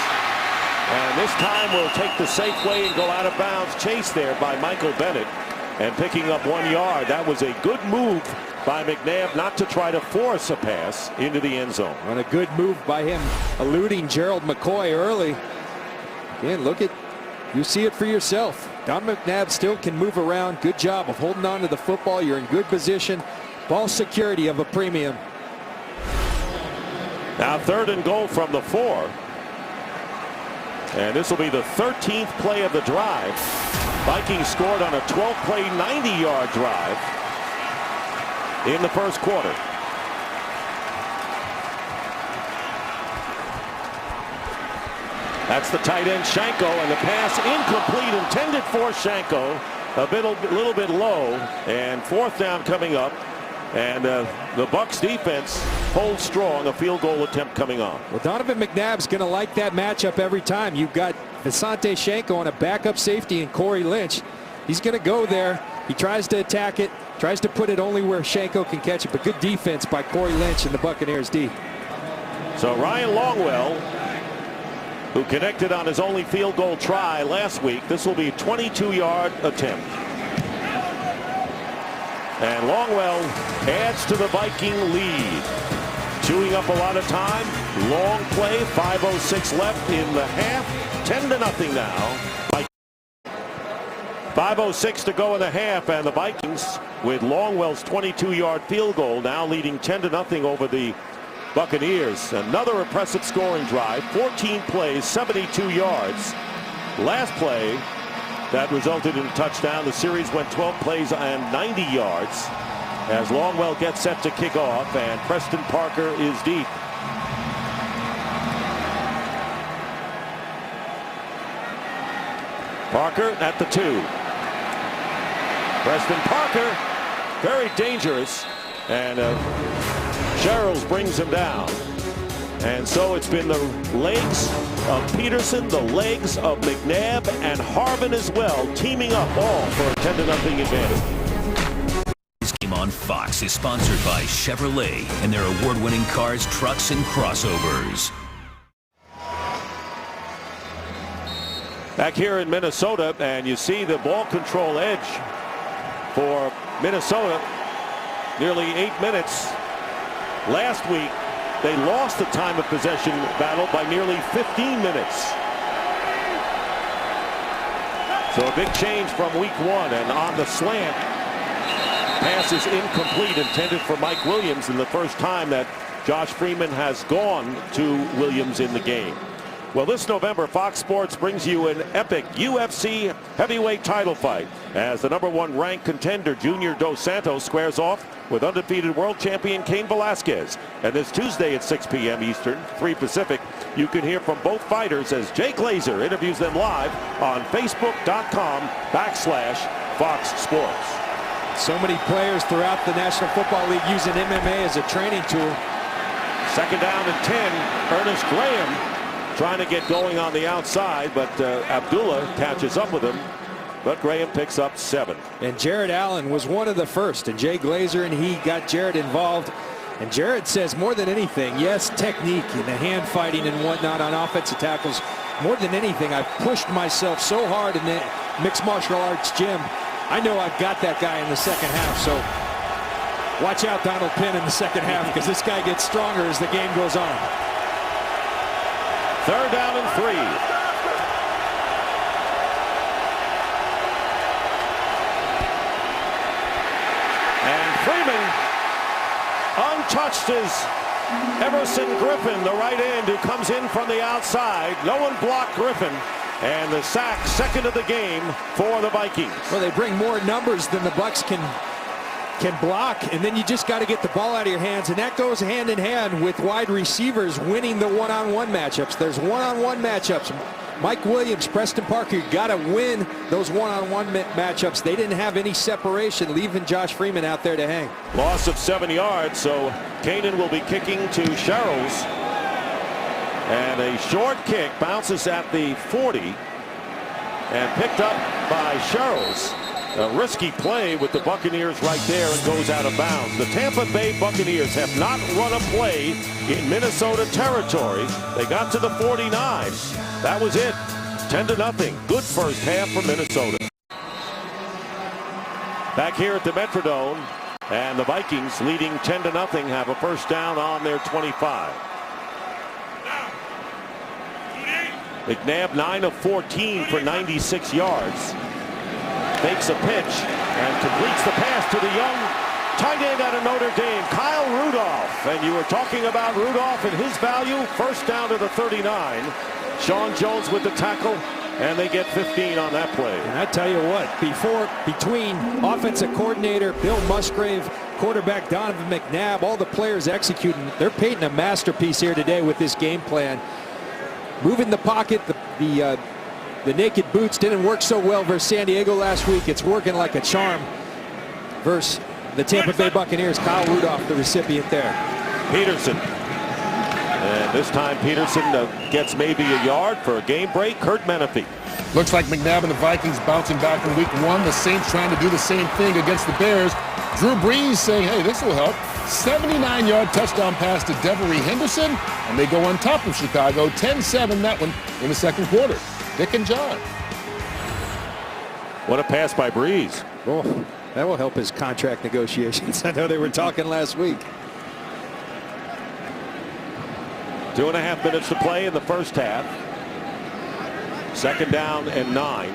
And this time will take the safe way and go out of bounds. Chase there by Michael Bennett. And picking up 1 yard. That was a good move by McNabb not to try to force a pass into the end zone. And a good move by him, eluding Gerald McCoy early. Again, look at, you see it for yourself. Don McNabb still can move around. Good job of holding on to the football. You're in good position. Ball security of a premium. Now 3rd and goal from the 4. And this will be the 13th play of the drive. Vikings scored on a 12-play, 90-yard drive in the first quarter. That's the tight end Shanko, and the pass incomplete, intended for Shanko. A little bit low, and 4th down coming up. And the Bucs defense holds strong. A field goal attempt coming on. Well, Donovan McNabb's going to like that matchup every time. You've got Visante Shanko on a backup safety and Corey Lynch. He's going to go there. He tries to attack it, tries to put it only where Shanko can catch it, but good defense by Corey Lynch and the Buccaneers D. So Ryan Longwell, who connected on his only field goal try last week. This will be a 22-yard attempt. And Longwell adds to the Viking lead. Chewing up a lot of time. Long play. 5:06 left in the half. 10-0 now. 5:06 to go in the half, and the Vikings, with Longwell's 22-yard field goal, now leading 10-0 over the Buccaneers. Another impressive scoring drive. 14 plays, 72 yards. Last play that resulted in a touchdown. The series went 12 plays and 90 yards as Longwell gets set to kick off, and Preston Parker is deep. Parker at the 2. Preston Parker, very dangerous, and Sherrills brings him down. And so it's been the legs of Peterson, the legs of McNabb, and Harvin as well, teaming up all for a 10-0 advantage. This game on Fox is sponsored by Chevrolet and their award-winning cars, trucks, and crossovers. Back here in Minnesota, and you see the ball control edge for Minnesota. Nearly 8 minutes. Last week, they lost the time of possession battle by nearly 15 minutes. So a big change from week 1, and on the slant, pass is incomplete, intended for Mike Williams, and the first time that Josh Freeman has gone to Williams in the game. Well, this November, Fox Sports brings you an epic UFC heavyweight title fight as the #1 ranked contender Junior Dos Santos squares off with undefeated world champion Cain Velasquez. And this Tuesday at 6 p.m. Eastern, 3 Pacific, you can hear from both fighters as Jay Glazer interviews them live on Facebook.com/Fox Sports. So many players throughout the National Football League using MMA as a training tool. 2nd down and 10. Ernest Graham trying to get going on the outside, but Abdullah catches up with him. But Graham picks up 7. And Jared Allen was one of the first, and Jay Glazer and he got Jared involved. And Jared says more than anything, yes, technique and the hand fighting and whatnot on offensive tackles. More than anything, I've pushed myself so hard in the mixed martial arts gym. I know I've got that guy in the second half, so watch out, Donald Penn, in the second half, because this guy gets stronger as the game goes on. 3rd down and 3. And Freeman untouched is Everson Griffin, the right end, who comes in from the outside. No one blocked Griffin. And the sack, 2nd of the game for the Vikings. Well, they bring more numbers than the Bucs can block, and then you just got to get the ball out of your hands, and that goes hand in hand with wide receivers winning the one-on-one matchups. There's one-on-one matchups. Mike Williams, Preston Parker, you got to win those one-on-one matchups. They didn't have any separation, leaving Josh Freeman out there to hang. Loss of 7 yards, so Kanan will be kicking to Sherrills. And a short kick bounces at the 40 and picked up by Sherrills. A risky play with the Buccaneers right there, and goes out of bounds. The Tampa Bay Buccaneers have not run a play in Minnesota territory. They got to the 49. That was it. 10-0. Good first half for Minnesota. Back here at the Metrodome, and the Vikings leading 10-0 have a first down on their 25. McNabb 9 of 14 for 96 yards. Fakes a pitch and completes the pass to the young tight end out of Notre Dame, Kyle Rudolph. And you were talking about Rudolph and his value. First down to the 39. Sean Jones with the tackle, and they get 15 on that play. And I tell you what, between offensive coordinator Bill Musgrave, quarterback Donovan McNabb, all the players executing, they're painting a masterpiece here today with this game plan. Moving the pocket, the naked boots didn't work so well versus San Diego last week. It's working like a charm versus the Tampa Bay Buccaneers. Kyle Rudolph, the recipient there. Peterson. And this time Peterson gets maybe a yard for a game break. Kurt Menefee. Looks like McNabb and the Vikings bouncing back in week 1. The Saints trying to do the same thing against the Bears. Drew Brees saying, hey, this will help. 79-yard touchdown pass to Devery Henderson, and they go on top of Chicago, 10-7 that one in the second quarter. Dick and John. What a pass by Breeze. Oh, that will help his contract negotiations. I know they were talking last week. 2.5 minutes to play in the first half. Second down and 9.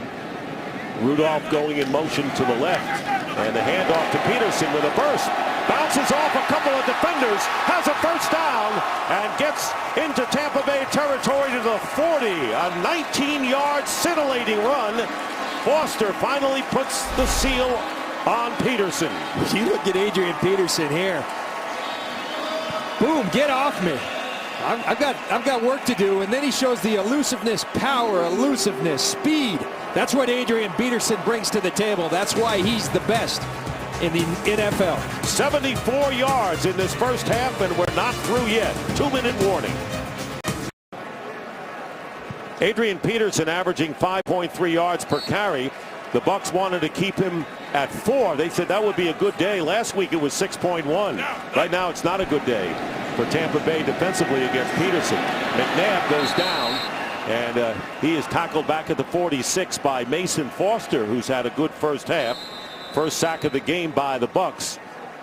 Rudolph going in motion to the left. And the handoff to Peterson with a burst. Bounces off a couple of defenders. Has a first down. And gets into Tampa Bay territory to the 40. A 19-yard scintillating run. Foster finally puts the seal on Peterson. You look at Adrian Peterson here. Boom, get off me. I've got work to do. And then he shows the elusiveness, power, elusiveness, speed. That's what Adrian Peterson brings to the table. That's why he's the best in the NFL. 74 yards in this first half, and we're not through yet. 2-minute warning. Adrian Peterson averaging 5.3 yards per carry. The Bucs wanted to keep him at 4. They said that would be a good day. Last week it was 6.1. Right now it's not a good day for Tampa Bay defensively against Peterson. McNabb goes down, and he is tackled back at the 46 by Mason Foster, who's had a good first half. First sack of the game by the Bucs,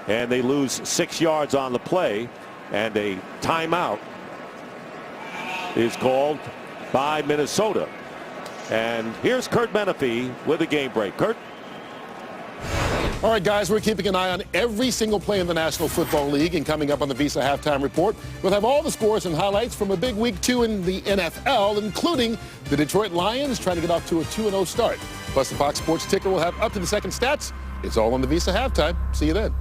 and they lose 6 yards on the play, and a timeout is called by Minnesota. And here's Kurt Menefee with a game break. Kurt? All right, guys, we're keeping an eye on every single play in the National Football League, and coming up on the Visa Halftime Report, we'll have all the scores and highlights from a big week 2 in the NFL, including the Detroit Lions trying to get off to a 2-0 start. Plus, the Fox Sports Ticker will have up-to-the-second stats. It's all on the Visa Halftime. See you then.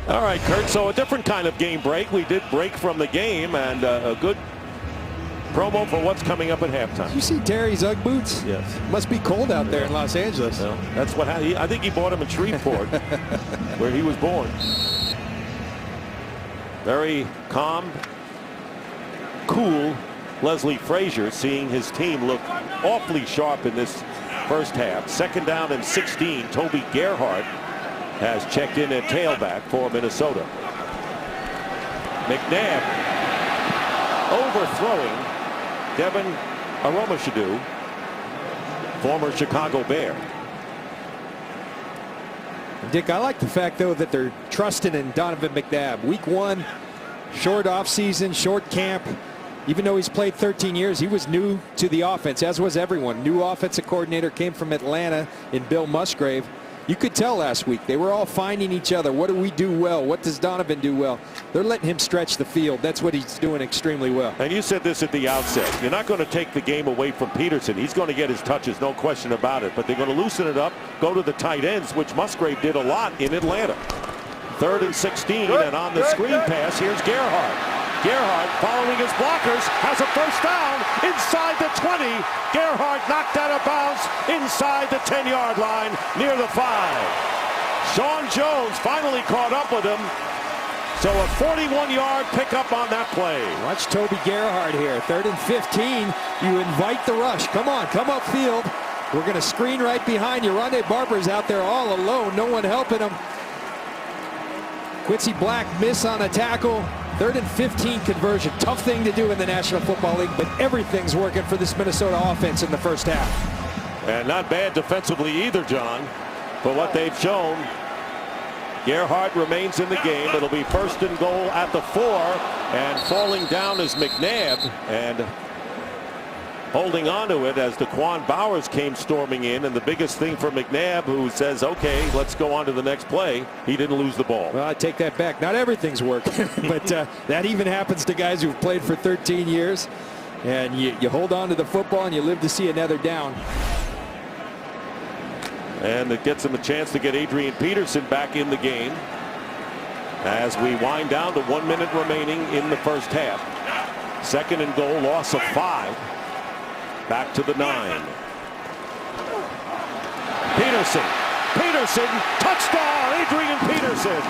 All right, Kurt, so a different kind of game break. We did break from the game, and a good promo for what's coming up at halftime. Did you see Terry's Ugg boots? Yes. Must be cold out there in Los Angeles. Well, that's what happened. I think he bought them in Shreveport, where he was born. Very calm, cool Leslie Frazier, seeing his team look awfully sharp in this first half. Second down and 16. Toby Gerhart has checked in at tailback for Minnesota. McNabb overthrowing Devin Aromashadu, former Chicago Bear. Dick, I like the fact, though, that they're trusting in Donovan McNabb. Week 1, short offseason, short camp. Even though he's played 13 years, he was new to the offense, as was everyone. New offensive coordinator, came from Atlanta in Bill Musgrave. You could tell last week they were all finding each other. What do we do well? What does Donovan do well? They're letting him stretch the field. That's what he's doing extremely well. And you said this at the outset. You're not going to take the game away from Peterson. He's going to get his touches, no question about it. But they're going to loosen it up, go to the tight ends, which Musgrave did a lot in Atlanta. 3rd and 16, and on the screen pass, here's Gerhart. Gerhart, following his blockers, has a first down inside the 20. Gerhart knocked out of bounds inside the 10-yard line near the 5. Sean Jones finally caught up with him. So a 41-yard pickup on that play. Watch Toby Gerhart here. 3rd and 15. You invite the rush. Come on, come upfield. We're going to screen right behind you. Rondé Barber's out there all alone. No one helping him. Quincy Black miss on a tackle. 3rd and 15 conversion. Tough thing to do in the National Football League, but everything's working for this Minnesota offense in the first half. And not bad defensively either, John, for what they've shown. Gerhart remains in the game. It'll be 1st and goal at the 4, and falling down is McNabb, and holding on to it as Daquan Bowers came storming in. And the biggest thing for McNabb, who says, okay, let's go on to the next play, he didn't lose the ball. Well, I take that back. Not everything's working, but that even happens to guys who've played for 13 years. And you hold on to the football and you live to see another down. And it gets him a chance to get Adrian Peterson back in the game as we wind down to 1 minute remaining in the first half. 2nd and goal, loss of 5. Back to the 9. Peterson, touchdown, Adrian Peterson.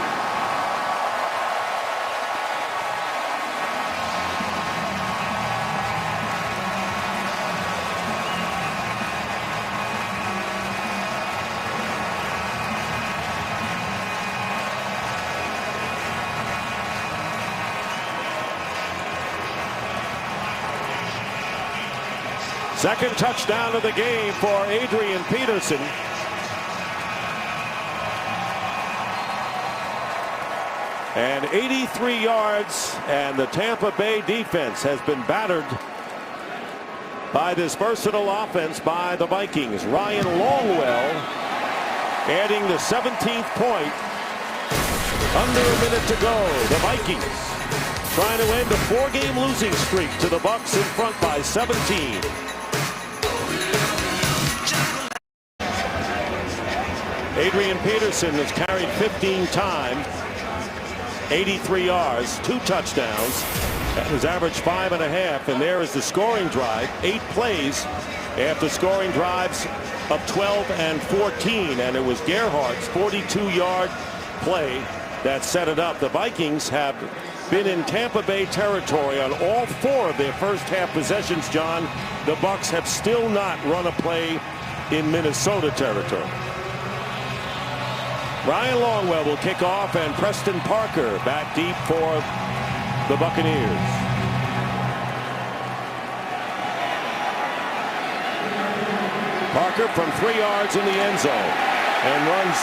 Second touchdown of the game for Adrian Peterson. And 83 yards, and the Tampa Bay defense has been battered by this versatile offense by the Vikings. Ryan Longwell adding the 17th point. Under a minute to go. The Vikings trying to end a 4-game losing streak to the Bucs in front by 17. Adrian Peterson has carried 15 times, 83 yards, 2 touchdowns. That has averaged 5.5, and there is the scoring drive. 8 plays after scoring drives of 12 and 14, and it was Gerhardt's 42-yard play that set it up. The Vikings have been in Tampa Bay territory on all 4 of their first half possessions, John. The Bucs have still not run a play in Minnesota territory. Ryan Longwell will kick off, and Preston Parker back deep for the Buccaneers. Parker from 3 yards in the end zone and runs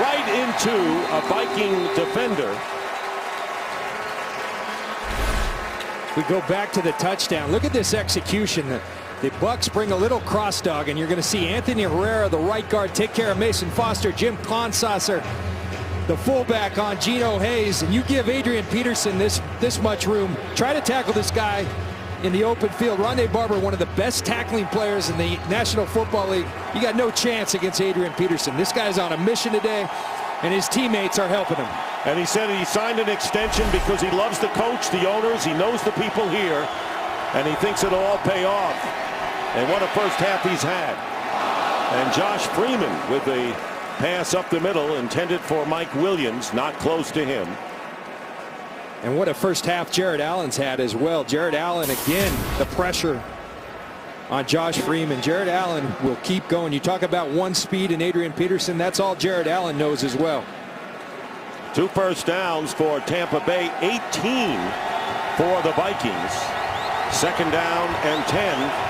right into a Viking defender. We go back to the touchdown. Look at this execution. The Bucs bring a little cross dog, and you're going to see Anthony Herrera, the right guard, take care of Mason Foster. Jim Consasser, the fullback, on Geno Hayes, and you give Adrian Peterson this much room. Try to tackle this guy in the open field. Rondé Barber, one of the best tackling players in the National Football League. You got no chance against Adrian Peterson. This guy's on a mission today, and his teammates are helping him. And he said he signed an extension because he loves the coach, the owners, he knows the people here, and he thinks it'll all pay off. And what a first half he's had. And Josh Freeman with a pass up the middle intended for Mike Williams, not close to him. And what a first half Jared Allen's had as well. Jared Allen, again, the pressure on Josh Freeman. Jared Allen will keep going. You talk about one speed in Adrian Peterson. That's all Jared Allen knows as well. 2 first downs for Tampa Bay, 18 for the Vikings. 2nd down and 10.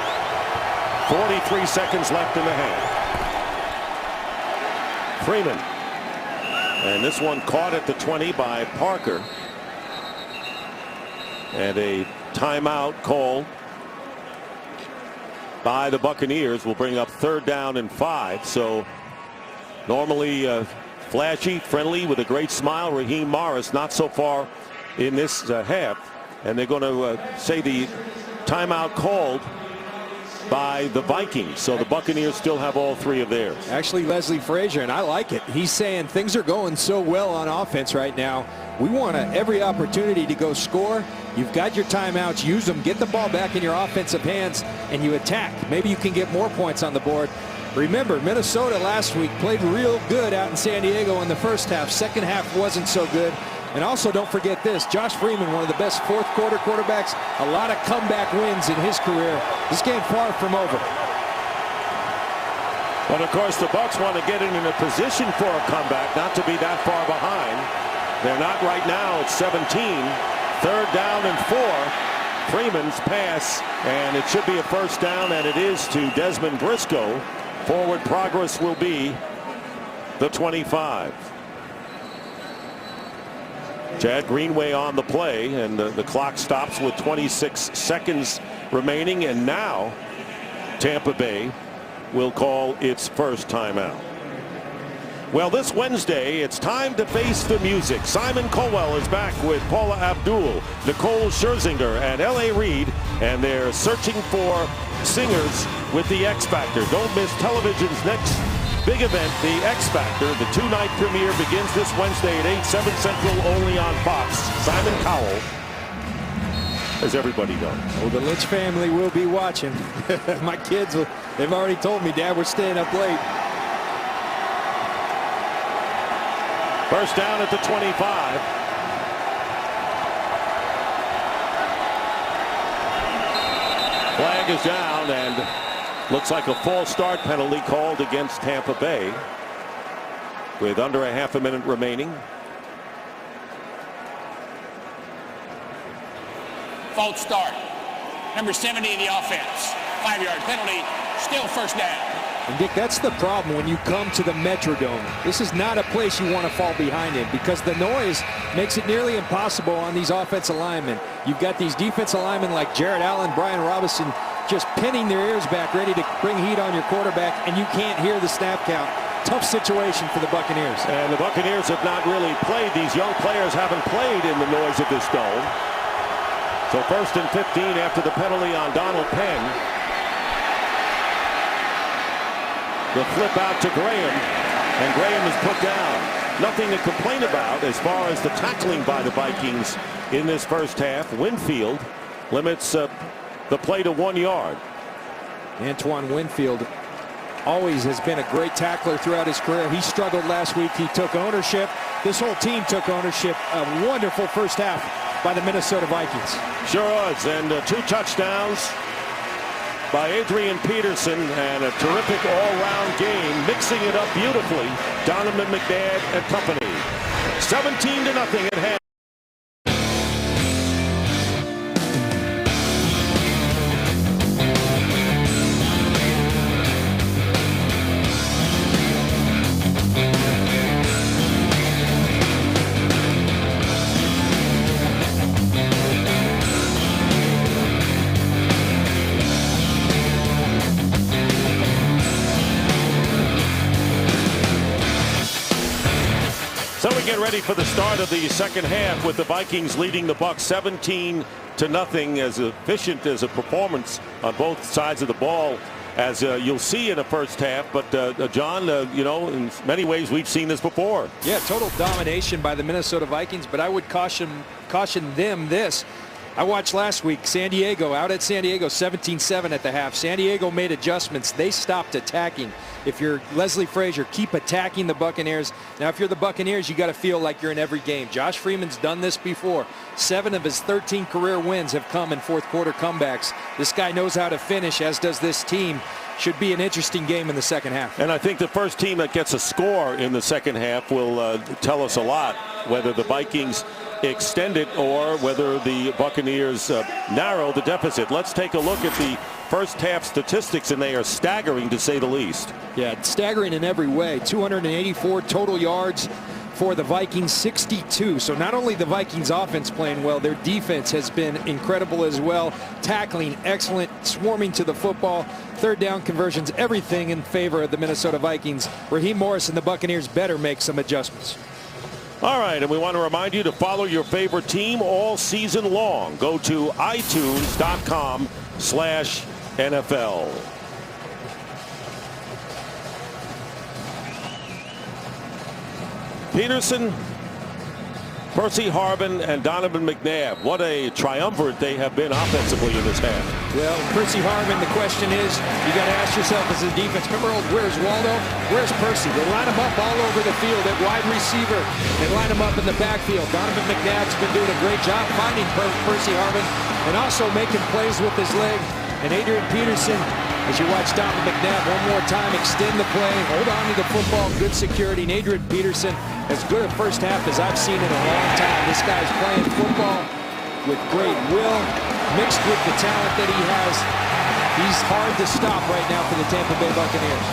43 seconds left in the half. Freeman. And this one caught at the 20 by Parker. And a timeout called by the Buccaneers will bring up 3rd down and 5. So normally flashy, friendly, with a great smile, Raheem Morris, not so far in this half. And they're going to say the timeout called by the Vikings. So the Buccaneers still have all 3 of theirs. Actually, Leslie Frazier, and I like it. He's saying things are going so well on offense right now. We want every opportunity to go score. You've got your timeouts. Use them. Get the ball back in your offensive hands, and you attack. Maybe you can get more points on the board. Remember, Minnesota last week played real good out in San Diego in the first half. Second half wasn't so good. And also, don't forget this, Josh Freeman, one of the best fourth quarter quarterbacks, a lot of comeback wins in his career. This game far from over. But of course, the Bucs want to get in a position for a comeback, not to be that far behind. They're not right now. It's 17. 3rd down and 4. Freeman's pass, and it should be a first down, and it is to Desmond Briscoe. Forward progress will be the 25. Chad Greenway on the play, and the clock stops with 26 seconds remaining, and now Tampa Bay will call its first timeout. Well, this Wednesday, it's time to face the music. Simon Colwell is back with Paula Abdul, Nicole Scherzinger, and L.A. Reid, and they're searching for singers with the X Factor. Don't miss television's next big event, the X Factor. The 2-night premiere begins this Wednesday at 8, 7 Central, only on Fox. Simon Cowell, as everybody knows. Oh, the Lynch family will be watching. My kids, they've already told me, Dad, we're staying up late. First down at the 25. Flag is down, and looks like a false start penalty called against Tampa Bay with under a half a minute remaining. False start. Number 70 in the offense. 5-yard penalty. Still first down. And Dick, that's the problem when you come to the Metrodome. This is not a place you want to fall behind in because the noise makes it nearly impossible on these offensive linemen. You've got these defensive linemen like Jared Allen, Brian Robinson, just pinning their ears back, ready to bring heat on your quarterback, and you can't hear the snap count. Tough situation for the Buccaneers. And the Buccaneers have not really played. These young players haven't played in the noise of this dome. So 1st and 15 after the penalty on Donald Penn. The flip out to Graham, and Graham is put down. Nothing to complain about as far as the tackling by the Vikings in this first half. Winfield limits the play to 1 yard. Antoine Winfield always has been a great tackler throughout his career. He struggled last week. He took ownership. This whole team took ownership. A wonderful first half by the Minnesota Vikings. Sure was, and 2 touchdowns by Adrian Peterson, and a terrific all-round game, mixing it up beautifully. Donovan McNabb and company. 17-0 at half. So we get ready for the start of the second half with the Vikings leading the Bucs 17-0. As efficient as a performance on both sides of the ball as you'll see in the first half. But John, you know, in many ways we've seen this before. Yeah, total domination by the Minnesota Vikings, but I would caution them this. I watched last week San Diego, out at San Diego, 17-7 at the half. San Diego made adjustments. They stopped attacking. If you're Leslie Frazier, keep attacking the Buccaneers. Now, if you're the Buccaneers, you got to feel like you're in every game. Josh Freeman's done this before. 7 of his 13 career wins have come in fourth quarter comebacks. This guy knows how to finish, as does this team. Should be an interesting game in the second half. And I think the first team that gets a score in the second half will tell us a lot, whether the Vikings extend it or whether the Buccaneers narrow the deficit. Let's take a look at the first half statistics, and they are staggering to say the least. Yeah, staggering in every way. 284 total yards for the Vikings, 62. So not only the Vikings offense playing well, their defense has been incredible as well. Tackling excellent, swarming to the football, third down conversions, everything in favor of the Minnesota Vikings. Raheem Morris and the Buccaneers better make some adjustments. All right, and we want to remind you to follow your favorite team all season long. Go to itunes.com/NFL. Peterson, Percy Harvin, and Donovan McNabb. What a triumvirate they have been offensively in this half. Well, Percy Harvin, the question is, you got to ask yourself as a defense, remember, where's Waldo? Where's Percy? They line him up all over the field at wide receiver. They line him up in the backfield. Donovan McNabb's been doing a great job finding Percy Harvin and also making plays with his leg. And Adrian Peterson, as you watch Donovan McNabb one more time, extend the play, hold on to the football, good security. And Adrian Peterson, as good a first half as I've seen in a long time. This guy's playing football with great will, mixed with the talent that he has. He's hard to stop right now for the Tampa Bay Buccaneers.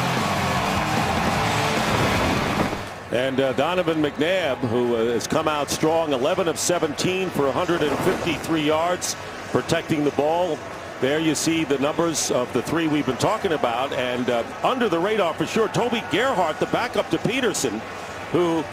And Donovan McNabb, who has come out strong, 11 of 17 for 153 yards, protecting the ball. There you see the numbers of the 3 we've been talking about. And under the radar for sure, Toby Gerhart, the backup to Peterson, who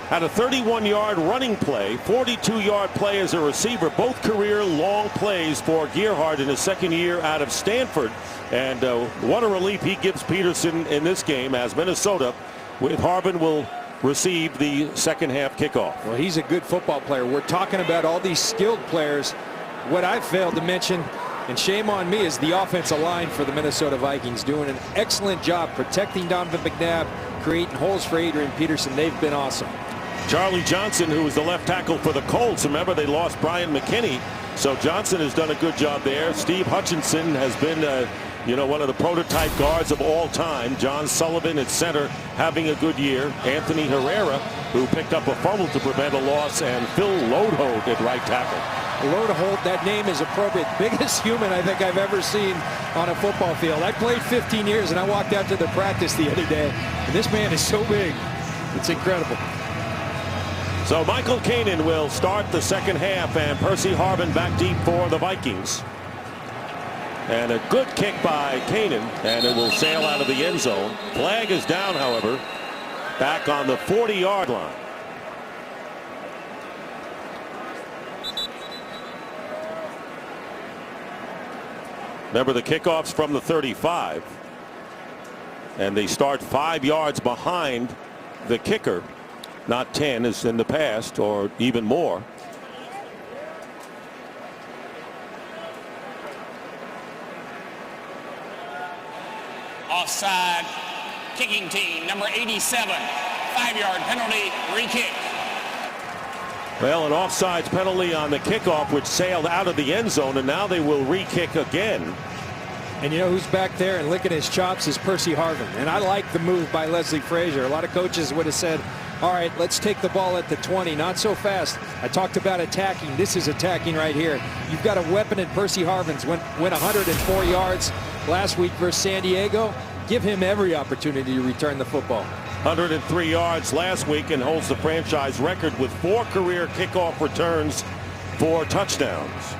had a 31-yard running play, 42-yard play as a receiver, both career long plays for Gerhart in his second year out of Stanford. And what a relief he gives Peterson in this game, as Minnesota, with Harvin, will receive the second half kickoff. Well, he's a good football player. We're talking about all these skilled players. What I failed to mention, and shame on me, is the offensive line for the Minnesota Vikings doing an excellent job protecting Donovan McNabb, creating holes for Adrian Peterson. They've been awesome. Charlie Johnson, who was the left tackle for the Colts. Remember, they lost Brian McKinney. So Johnson has done a good job there. Steve Hutchinson has been, one of the prototype guards of all time. John Sullivan at center having a good year. Anthony Herrera, who picked up a fumble to prevent a loss, and Phil Lodholt at right tackle. Lodeholt, that name is appropriate. Biggest human I think I've ever seen on a football field. I played 15 years, and I walked out to the practice the other day, and this man is so big. It's incredible. So Michael Kanan will start the second half, and Percy Harvin back deep for the Vikings. And a good kick by Kanan, and it will sail out of the end zone. Flag is down, however, back on the 40-yard line. Remember, the kickoff's from the 35, and they start 5 yards behind the kicker, not 10 as in the past, or even more. Offside, kicking team, number 87, 5-yard penalty, re-kick. Well, an offsides penalty on the kickoff, which sailed out of the end zone, and now they will re-kick again. And you know who's back there and licking his chops is Percy Harvin. And I like the move by Leslie Frazier. A lot of coaches would have said, all right, let's take the ball at the 20. Not so fast. I talked about attacking. This is attacking right here. You've got a weapon in Percy Harvin. Went 104 yards last week versus San Diego. Give him every opportunity to return the football. 103 yards last week and holds the franchise record with 4 career kickoff returns for touchdowns.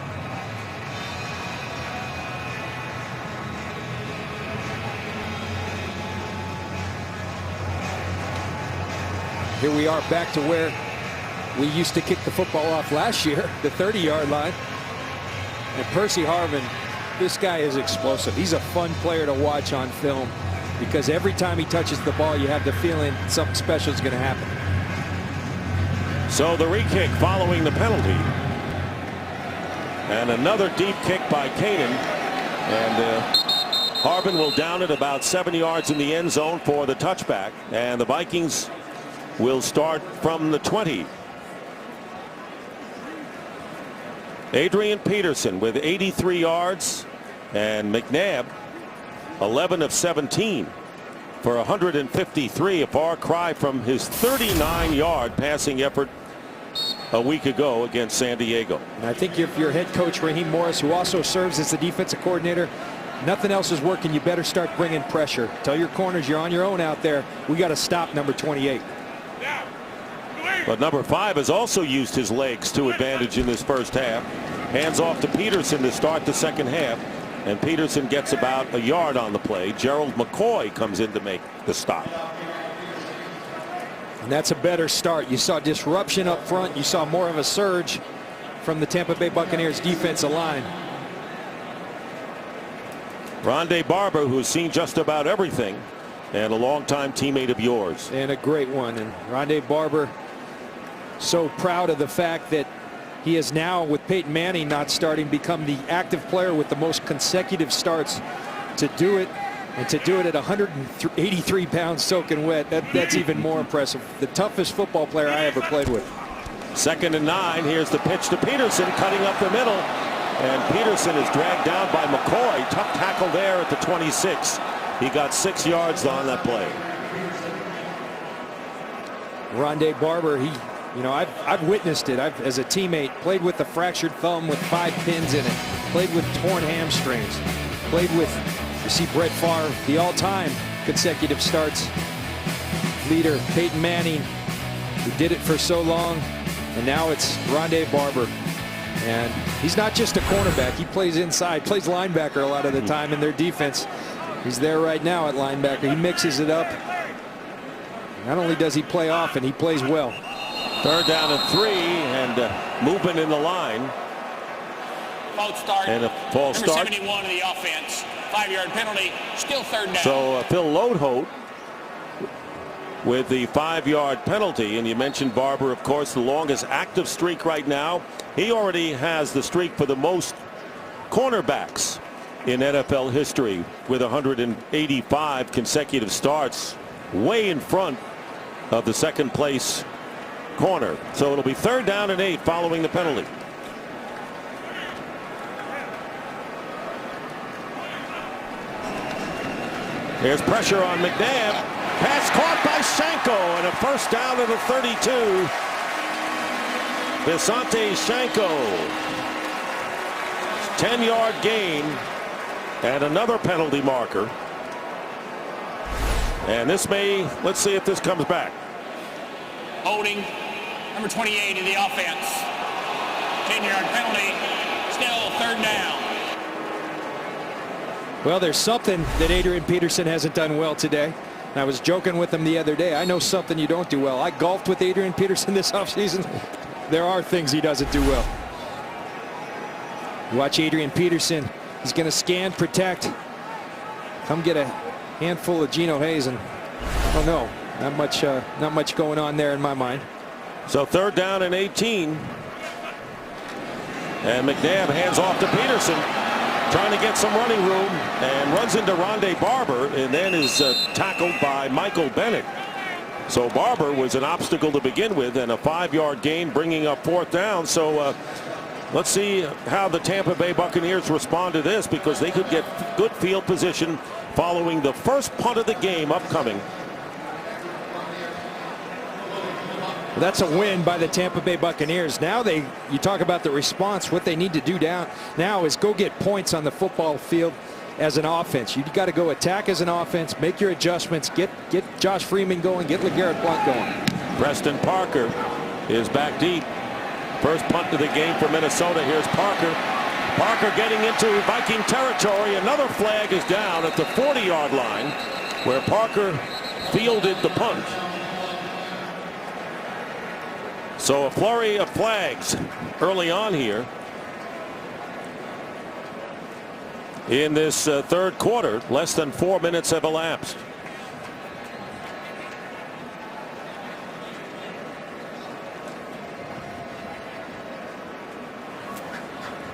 Here we are back to where we used to kick the football off last year, the 30-yard line. And Percy Harvin, this guy is explosive. He's a fun player to watch on film because every time he touches the ball, you have the feeling something special is going to happen. So the re-kick following the penalty. And another deep kick by Kanan. And Harvin will down it about 7 yards in the end zone for the touchback. And the Vikings will start from the 20. Adrian Peterson with 83 yards, and McNabb 11 of 17 for 153, a far cry from his 39-yard passing effort a week ago against San Diego. And I think if you're head coach Raheem Morris, who also serves as the defensive coordinator, nothing else is working. You better start bringing pressure. Tell your corners you're on your own out there. We got to stop number 28. But number 5 has also used his legs to advantage in this first half. Hands off to Peterson to start the second half. And Peterson gets about a yard on the play. Gerald McCoy comes in to make the stop. And that's a better start. You saw disruption up front. You saw more of a surge from the Tampa Bay Buccaneers defensive line. Rondé Barber, who's seen just about everything, and a longtime teammate of yours. And a great one. And Rondé Barber, so proud of the fact that he is now, with Peyton Manning not starting, become the active player with the most consecutive starts to do it, and to do it at 183 pounds soaking wet. That's even more impressive. The toughest football player I ever played with. 2nd and 9. Here's the pitch to Peterson, cutting up the middle. And Peterson is dragged down by McCoy. Tough tackle there at the 26. He got 6 yards on that play. Rondé Barber, I've witnessed it. I've, as a teammate, played with a fractured thumb with 5 pins in it. Played with torn hamstrings. Played with, you see Brett Favre, the all-time consecutive starts leader, Peyton Manning, who did it for so long. And now it's Rondé Barber. And he's not just a cornerback. He plays inside, plays linebacker a lot of the time in their defense. He's there right now at linebacker. He mixes it up. Not only does he play often, he plays well. 3rd down and 3, and movement in the line. False start. And a false Number start. 71 of the offense. 5-yard penalty. Still 3rd down. So Phil Lodeholt with the 5-yard penalty. And you mentioned Barber, of course, the longest active streak right now. He already has the streak for the most cornerbacks in NFL history with 185 consecutive starts, way in front of the 2nd place corner. So it'll be 3rd down and 8 following the penalty. There's pressure on McNabb. Pass caught by Shanko, and a 1st down to the 32. Visante Shanko 10-yard gain and another penalty marker. And this may, let's see if this comes back. Holding number 28 in the offense. 10-yard penalty. Still third down. Well, there's something that Adrian Peterson hasn't done well today. I was joking with him the other day. I know something you don't do well. I golfed with Adrian Peterson this offseason. There are things he doesn't do well. Watch Adrian Peterson. He's going to scan, protect, come get a handful of Geno Hayes, and I don't know. Not much going on there in my mind. So third down and 18. And McNabb hands off to Peterson, trying to get some running room, and runs into Rondé Barber, and then is tackled by Michael Bennett. So Barber was an obstacle to begin with, and a 5-yard gain, bringing up fourth down. So let's see how the Tampa Bay Buccaneers respond to this, because they could get good field position following the first punt of the game upcoming. That's a win by the Tampa Bay Buccaneers. Now you talk about the response. What they need to do now is go get points on the football field as an offense. You got to go attack as an offense, make your adjustments, get Josh Freeman going, get LeGarrette Blount going. Preston Parker is back deep. First punt of the game for Minnesota. Here's Parker. Parker getting into Viking territory. Another flag is down at the 40-yard line, where Parker fielded the punt. So a flurry of flags early on here in this third quarter. Less than 4 minutes have elapsed.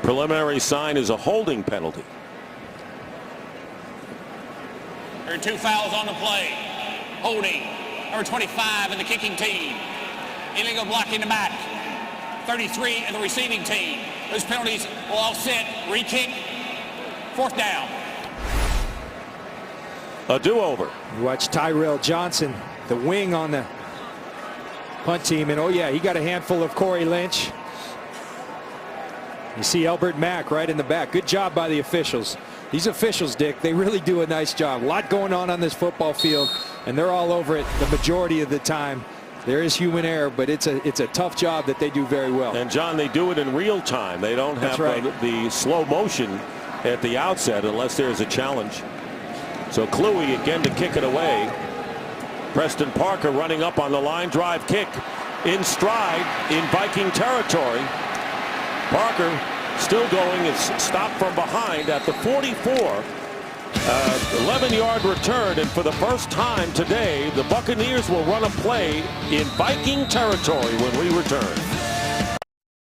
Preliminary sign is a holding penalty. There are 2 fouls on the play. Holding number 25 in the kicking team. Illegal block in the back. 33 in the receiving team. Those penalties will offset. Re-kick. Fourth down. A do-over. Watch Tyrell Johnson, the wing on the punt team, and oh yeah, he got a handful of Corey Lynch. You see Albert Mack right in the back. Good job by the officials. These officials, Dick, they really do a nice job. A lot going on this football field, and they're all over it the majority of the time. There is human error, but it's a tough job that they do very well. And John, they do it in real time. They don't have the slow motion at the outset unless there's a challenge. So Kluwe again to kick it away. Preston Parker running up on the line drive kick in stride in Viking territory. Parker still going. It's stopped from behind at the 44. 11-yard return, and for the first time today, the Buccaneers will run a play in Viking territory when we return.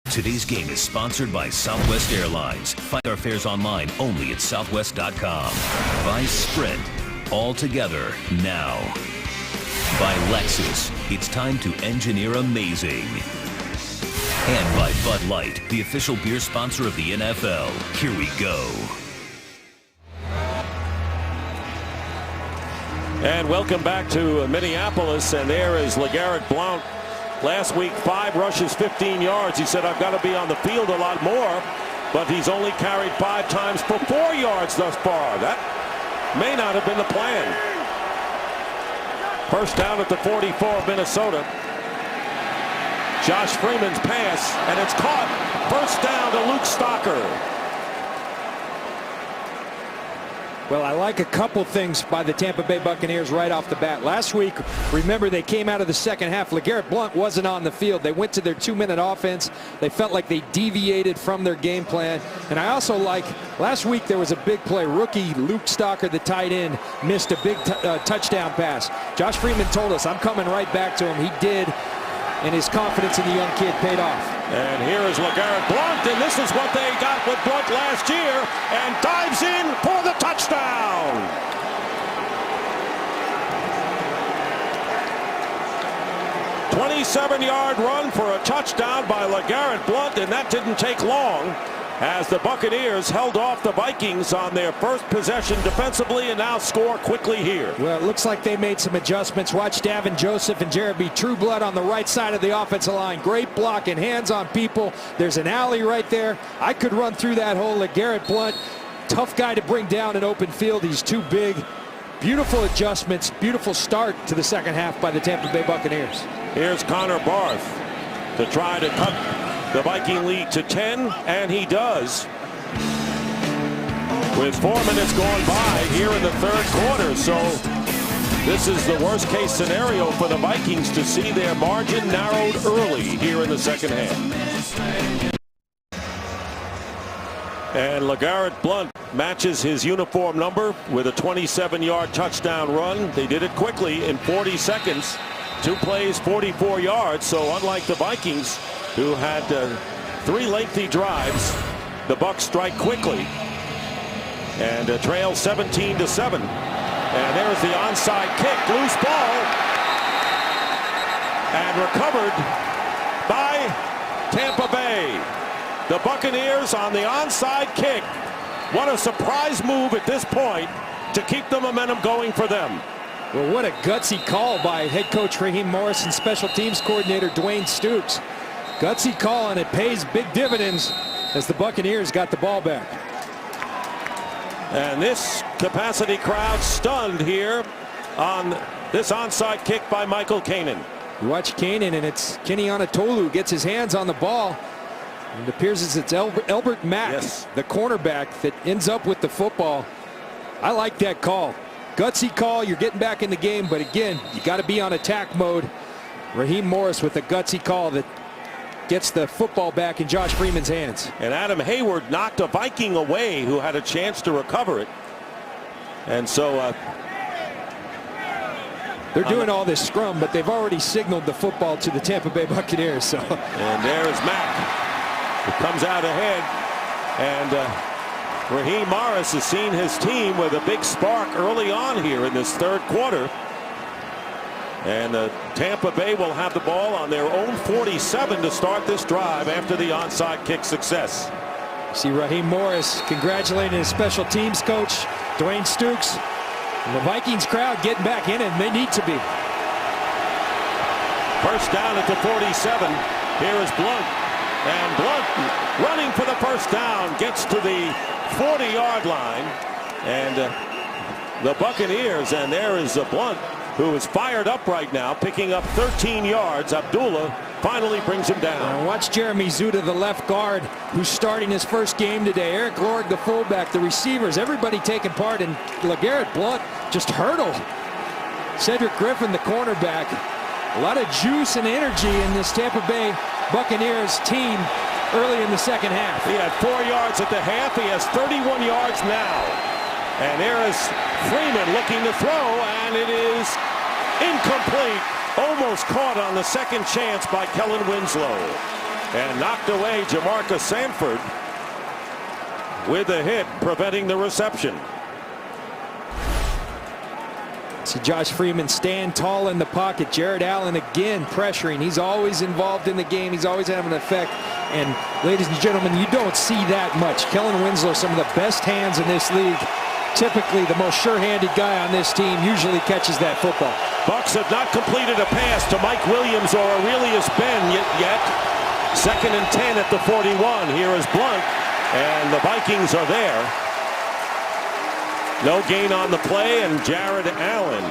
Today's game is sponsored by Southwest Airlines. Find our fares online only at southwest.com. By Sprint, all together now. By Lexus, it's time to engineer amazing. And by Bud Light, the official beer sponsor of the NFL. Here we go. And welcome back to Minneapolis, and there is LeGarrette Blount. Last week, 5 rushes, 15 yards. He said, I've got to be on the field a lot more, but he's only carried 5 times for 4 yards thus far. That may not have been the plan. First down at the 44 of Minnesota. Josh Freeman's pass, and it's caught. First down to Luke Stocker. Well, I like a couple things by the Tampa Bay Buccaneers right off the bat. Last week, remember, they came out of the second half. LeGarrette Blount wasn't on the field. They went to their 2-minute offense. They felt like they deviated from their game plan. And I also like, last week there was a big play. Rookie Luke Stocker, the tight end, missed a big touchdown pass. Josh Freeman told us, I'm coming right back to him. He did, and his confidence in the young kid paid off. And here is LeGarrette Blount, and this is what they got with Blount last year, and dives in for the touchdown. '27-yard run for a touchdown by LeGarrette Blount, and that didn't take long. as the Buccaneers held off the Vikings on their first possession defensively and now score quickly here. Well, it looks like they made some adjustments. Watch Davin Joseph and Jared B. Trueblood on the right side of the offensive line. Great blocking, hands on people. There's an alley right there. I could run through that hole. LeGarrette Blount, tough guy to bring down in open field. He's too big. Beautiful adjustments, beautiful start to the second half by the Tampa Bay Buccaneers. Here's Connor Barth to try to cut the Viking lead to 10, and he does. With 4 minutes gone by here in the third quarter, so this is the worst case scenario for the Vikings to see their margin narrowed early here in the second half. And LeGarrette Blount matches his uniform number with a 27-yard touchdown run. They did it quickly in 40 seconds. 2 plays, 44 yards. So unlike the Vikings, who had 3 lengthy drives, the Bucs strike quickly and trail 17-7. And there's the onside kick, loose ball, and recovered by Tampa Bay. The Buccaneers on the onside kick. What a surprise move at this point to keep the momentum going for them. Well, what a gutsy call by head coach Raheem Morris and special teams coordinator Dwayne Stukes. Gutsy call, and it pays big dividends as the Buccaneers got the ball back. And this capacity crowd stunned here on this onside kick by Michael Kanan. You watch Kanan, and it's Kenny Anatolu gets his hands on the ball. And it appears as it's Elbert Mack, yes, the cornerback, that ends up with the football. I like that call. Gutsy call, you're getting back in the game, but again, you got to be on attack mode. Raheem Morris with a gutsy call that gets the football back in Josh Freeman's hands. And Adam Hayward knocked a Viking away who had a chance to recover it. And so they're doing all this scrum, but they've already signaled the football to the Tampa Bay Buccaneers. So. And there's Mack, who comes out ahead. And Raheem Morris has seen his team with a big spark early on here in this third quarter. And Tampa Bay will have the ball on their own 47 to start this drive after the onside kick success. See Raheem Morris congratulating his special teams coach, Dwayne Stukes. And the Vikings crowd getting back in, and they need to be. First down at the 47. Here is Blount. And Blount running for the first down, gets to the 40-yard line. And the Buccaneers, and there is Blount, who is fired up right now, picking up 13 yards. Abdullah finally brings him down. Now watch Jeremy Zuta, the left guard, who's starting his first game today. Eric Lorg, the fullback, the receivers, everybody taking part. And LeGarrette Blount just hurdled Cedric Griffin, the cornerback. A lot of juice and energy in this Tampa Bay Buccaneers team early in the second half. He had 4 yards at the half. He has 31 yards now. And there is Freeman looking to throw, and it is incomplete. Almost caught on the second chance by Kellen Winslow. And knocked away Jamarcus Sanford with a hit, preventing the reception. See Josh Freeman stand tall in the pocket. Jared Allen again pressuring. He's always involved in the game. He's always having an effect. And ladies and gentlemen, you don't see that much. Kellen Winslow, some of the best hands in this league. Typically the most sure-handed guy on this team, usually catches that football. Bucs have not completed a pass to Mike Williams or Aurelius Ben yet. 2nd and 10 at the 41. Here is Blount, and the Vikings are there. No gain on the play, and Jared Allen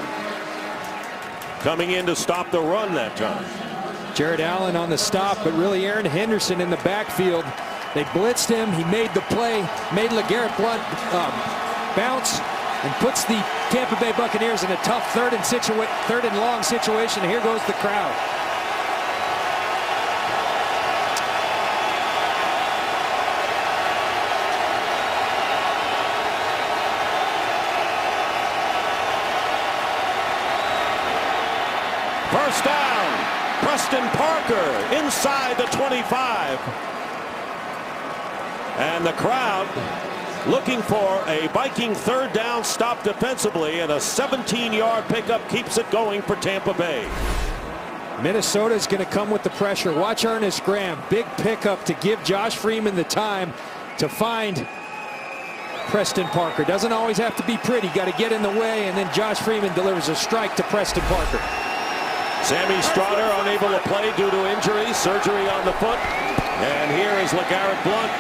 coming in to stop the run that time. Jared Allen on the stop, but really Aaron Henderson in the backfield. They blitzed him. He made the play, made LeGarrette Blount bounce, and puts the Tampa Bay Buccaneers in a tough third and long situation. Here goes the crowd. First down, Preston Parker inside the 25. And the crowd looking for a Viking third down stop defensively, and a 17-yard pickup keeps it going for Tampa Bay. Minnesota is going to come with the pressure. Watch Ernest Graham. Big pickup to give Josh Freeman the time to find Preston Parker. Doesn't always have to be pretty. Got to get in the way, and then Josh Freeman delivers a strike to Preston Parker. Sammy Strotter unable to play due to injury, surgery on the foot. And here is LeGarrette Blount.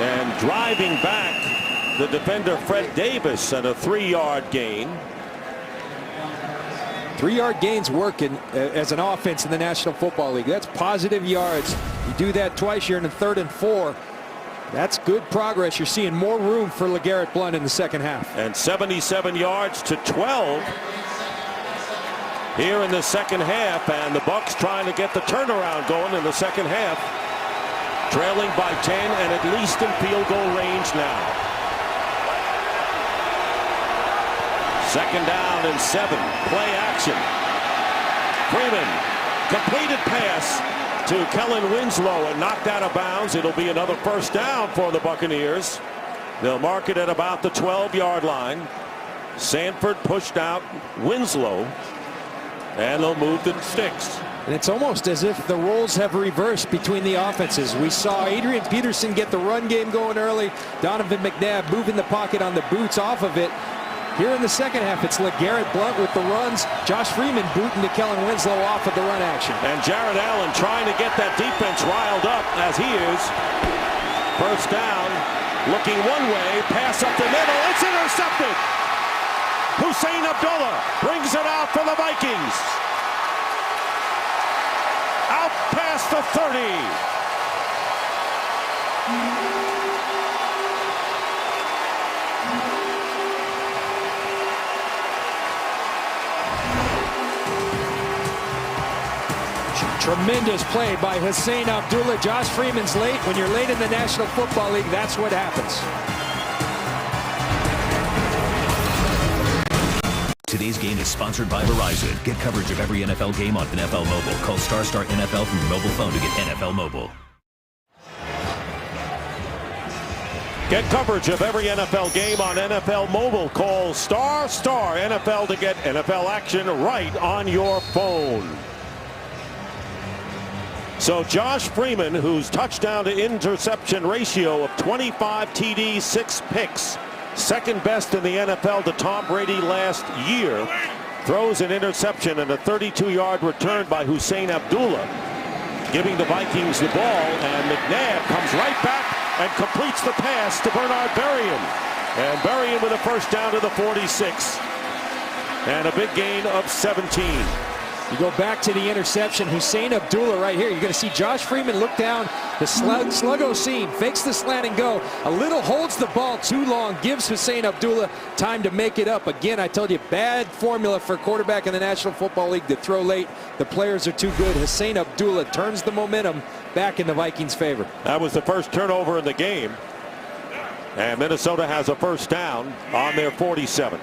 And driving back the defender Fred Davis and a 3-yard gain. 3-yard gains working as an offense in the National Football League. That's positive yards. You do that twice, you're in the 3rd and 4. That's good progress. You're seeing more room for LeGarrette Blount in the second half. And 77 yards to 12 here in the second half. And the Bucs trying to get the turnaround going in the second half. Trailing by 10 and at least in field goal range now. 2nd down and 7. Play action. Freeman. Completed pass to Kellen Winslow and knocked out of bounds. It'll be another 1st down for the Buccaneers. They'll mark it at about the 12-yard line. Sanford pushed out Winslow. And they'll move the sticks. And it's almost as if the roles have reversed between the offenses. We saw Adrian Peterson get the run game going early. Donovan McNabb moving the pocket on the boots off of it. Here in the second half, it's LeGarrette Blount with the runs. Josh Freeman booting to Kellen Winslow off of the run action. And Jared Allen trying to get that defense riled up as he is. 1st down, looking one way, pass up the middle. It's intercepted. Hussein Abdullah brings it out for the Vikings. Out past the 30. Tremendous play by Hussein Abdullah. Josh Freeman's late. When you're late in the National Football League, that's what happens. Today's game is sponsored by Verizon. Get coverage of every NFL game on NFL Mobile. Call Star NFL from your mobile phone to get NFL Mobile. Get coverage of every NFL game on NFL Mobile. Call Star NFL to get NFL action right on your phone. So Josh Freeman, whose touchdown to interception ratio of 25 TDs, 6 picks, 2nd best in the NFL to Tom Brady last year, throws an interception and a 32-yard return by Hussein Abdullah, giving the Vikings the ball, and McNabb comes right back and completes the pass to Bernard Berrien. And Berrien with a 1st down to the 46. And a big gain of 17. You go back to the interception. Hussein Abdullah right here. You're going to see Josh Freeman look down the sluggo seam, fakes the slant and go. A little holds the ball too long, gives Hussein Abdullah time to make it up. Again, I told you, bad formula for a quarterback in the National Football League to throw late. The players are too good. Hussein Abdullah turns the momentum back in the Vikings' favor. That was the first turnover in the game. And Minnesota has a 1st down on their 47.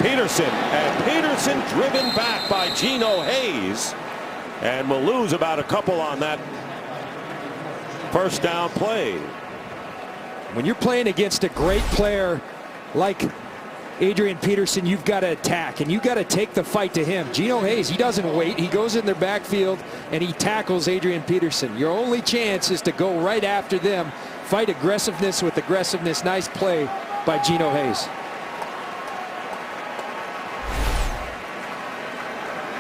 Peterson driven back by Geno Hayes, and will lose about a couple on that 1st down play. When you're playing against a great player like Adrian Peterson, you've got to attack, and you've got to take the fight to him. Geno Hayes, he doesn't wait. He goes in their backfield, and he tackles Adrian Peterson. Your only chance is to go right after them. Fight aggressiveness with aggressiveness. Nice play by Geno Hayes.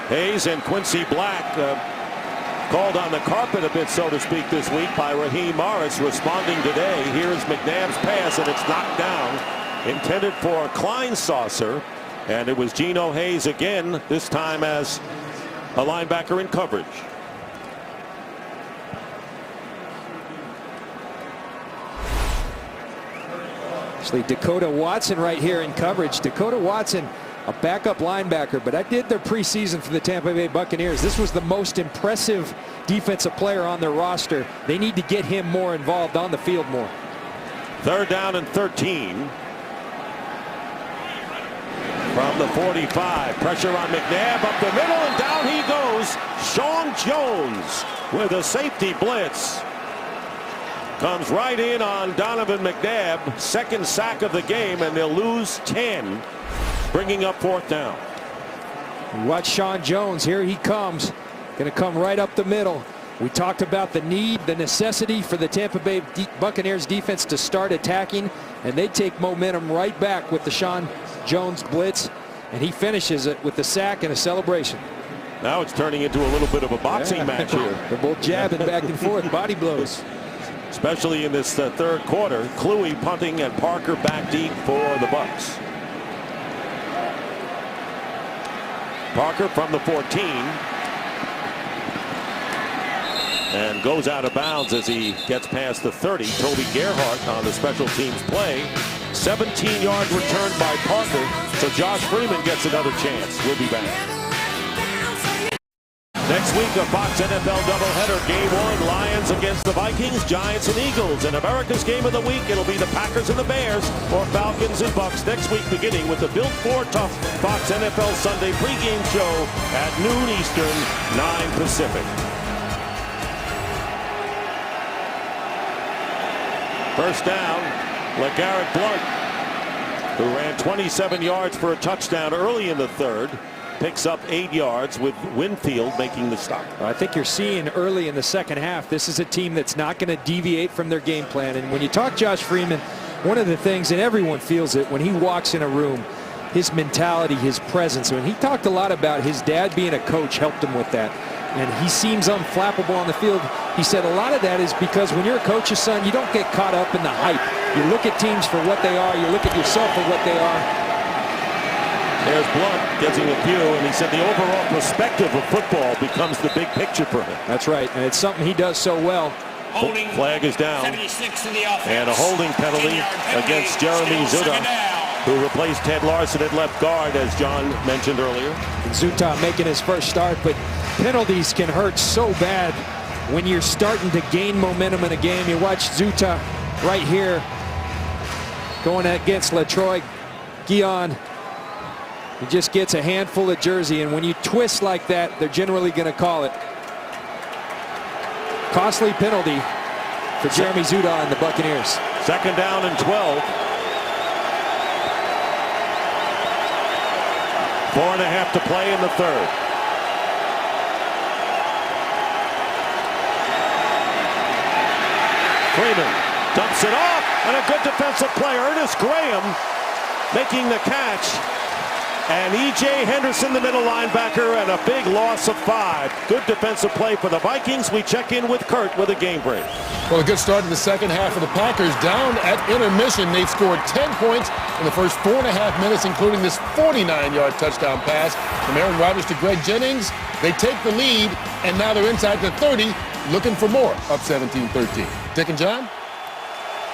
Hayes and Quincy Black called on the carpet a bit, so to speak, this week by Raheem Morris, responding today. Here's McNabb's pass, and it's knocked down. Intended for a Klein saucer, and it was Geno Hayes again, this time as a linebacker in coverage. Actually, Dakota Watson right here in coverage. Dakota Watson, a backup linebacker, but I did their preseason for the Tampa Bay Buccaneers. This was the most impressive defensive player on their roster. They need to get him more involved on the field more. 3rd down and 13. From the 45, pressure on McNabb up the middle, and down he goes. Sean Jones with a safety blitz. Comes right in on Donovan McNabb. 2nd sack of the game, and they'll lose 10. Bringing up 4th down. Watch Sean Jones. Here he comes. Going to come right up the middle. We talked about the need, the necessity for the Tampa Bay Buccaneers defense to start attacking, and they take momentum right back with the Sean Jones blitz, and he finishes it with the sack and a celebration. Now it's turning into a little bit of a boxing match here. They're both jabbing back and forth, body blows. Especially in this third quarter. Kluwe punting and Parker back deep for the Bucs. Parker from the 14. And goes out of bounds as he gets past the 30. Toby Gerhart on the special teams play. 17-yard return by Parker. So Josh Freeman gets another chance. We'll be back. Next week, a Fox NFL doubleheader. Game 1, Lions against the Vikings, Giants and Eagles. In America's Game of the Week, it'll be the Packers and the Bears, or Falcons and Bucs next week, beginning with the Built for Tough Fox NFL Sunday pregame show at noon Eastern, 9 Pacific. First down, LeGarrette Blount, who ran 27 yards for a touchdown early in the third, picks up 8 yards with Winfield making the stop. I think you're seeing early in the second half, this is a team that's not going to deviate from their game plan. And when you talk Josh Freeman, one of the things, and everyone feels it, when he walks in a room, his mentality, his presence. When he talked a lot about his dad being a coach helped him with that. And he seems unflappable on the field. He said a lot of that is because when you're a coach's son, you don't get caught up in the hype. You look at teams for what they are. You look at yourself for what they are. There's Blount getting a few, and he said the overall perspective of football becomes the big picture for him. That's right, and it's something he does so well. Holding flag is down, 76 in the offense. And a holding penalty against Jeremy Zuta, who replaced Ted Larson at left guard, as John mentioned earlier. Zuta making his first start, but penalties can hurt so bad when you're starting to gain momentum in a game. You watch Zuta right here going against LaTroy Guion. He just gets a handful of jersey, and when you twist like that, they're generally going to call it. Costly penalty for Jeremy Zuta and the Buccaneers. Second down and 12. 4.5 to play in the third. Freeman dumps it off, and a good defensive play. Ernest Graham making the catch. And E.J. Henderson, the middle linebacker, and a big loss of 5. Good defensive play for the Vikings. We check in with Kurt with a game break. Well, a good start to the second half for the Packers. Down at intermission, they've scored 10 points in the first 4.5 minutes, including this 49-yard touchdown pass from Aaron Rodgers to Greg Jennings. They take the lead, and now they're inside the 30, looking for more, up 17-13. Dick and John?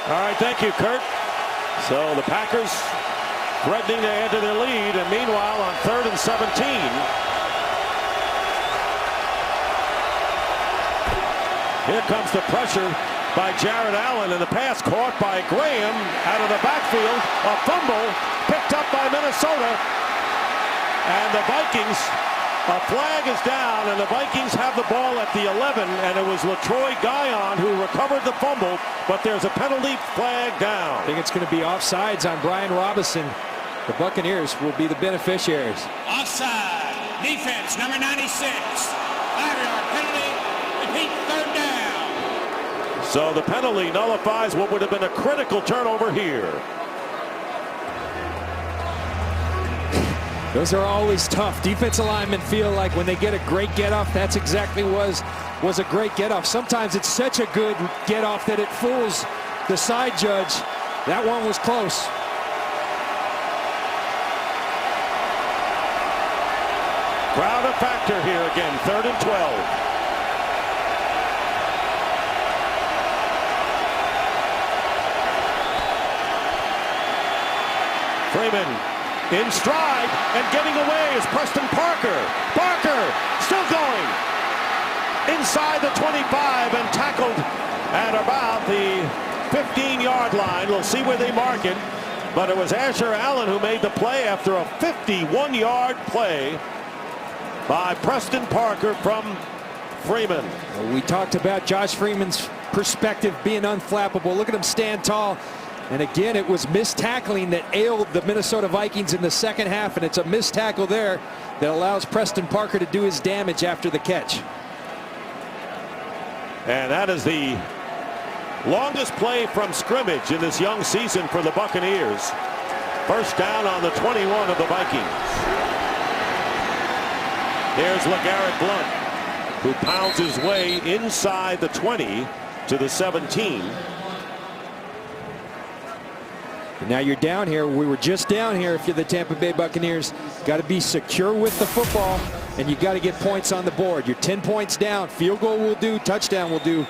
All right, thank you, Kurt. So the Packers threatening to add to their lead, and meanwhile on 3rd and 17. Here comes the pressure by Jared Allen, and the pass caught by Graham out of the backfield. A fumble picked up by Minnesota, and the Vikings, a flag is down, and the Vikings have the ball at the 11, and it was LaTroy Guion who recovered the fumble, but there's a penalty flag down. I think it's going to be offsides on Brian Robinson. The Buccaneers will be the beneficiaries. Offside. Defense, number 96. 5-yard penalty. Repeat, 3rd down. So the penalty nullifies what would have been a critical turnover here. Those are always tough. Defensive linemen feel like when they get a great get-off, that's exactly was a great get-off. Sometimes it's such a good get-off that it fools the side judge. That one was close. Crowd a factor here again, 3rd and 12. Freeman in stride and getting away is Preston Parker. Parker still going inside the 25 and tackled at about the 15-yard line. We'll see where they mark it, but it was Asher Allen who made the play after a 51-yard play by Preston Parker from Freeman. We talked about Josh Freeman's perspective being unflappable. Look at him stand tall. And again, it was missed tackling that ailed the Minnesota Vikings in the second half, and it's a missed tackle there that allows Preston Parker to do his damage after the catch. And that is the longest play from scrimmage in this young season for the Buccaneers. First down on the 21 of the Vikings. Here's LeGarrette Blount, who pounds his way inside the 20 to the 17. Now you're down here. We were just down here. If you're the Tampa Bay Buccaneers, got to be secure with the football, and you got to get points on the board. You're 10 points down. Field goal will do. Touchdown will do.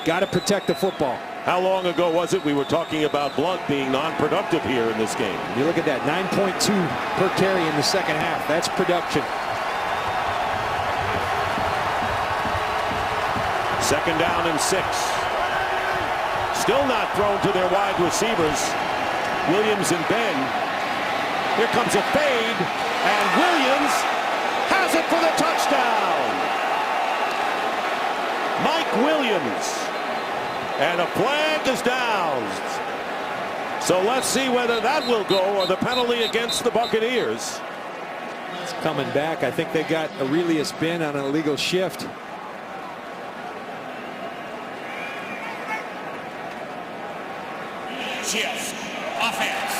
Got to protect the football. How long ago was it we were talking about Blount being non-productive here in this game? You look at that, 9.2 per carry in the second half. That's production. Second down and 6. Still not thrown to their wide receivers, Williams and Ben. Here comes a fade, and Williams has it for the touchdown. Mike Williams. And a flag is down. So let's see whether that will go or the penalty against the Buccaneers. It's coming back. I think they got Aurelius Ben on an illegal shift. Shift. Offense.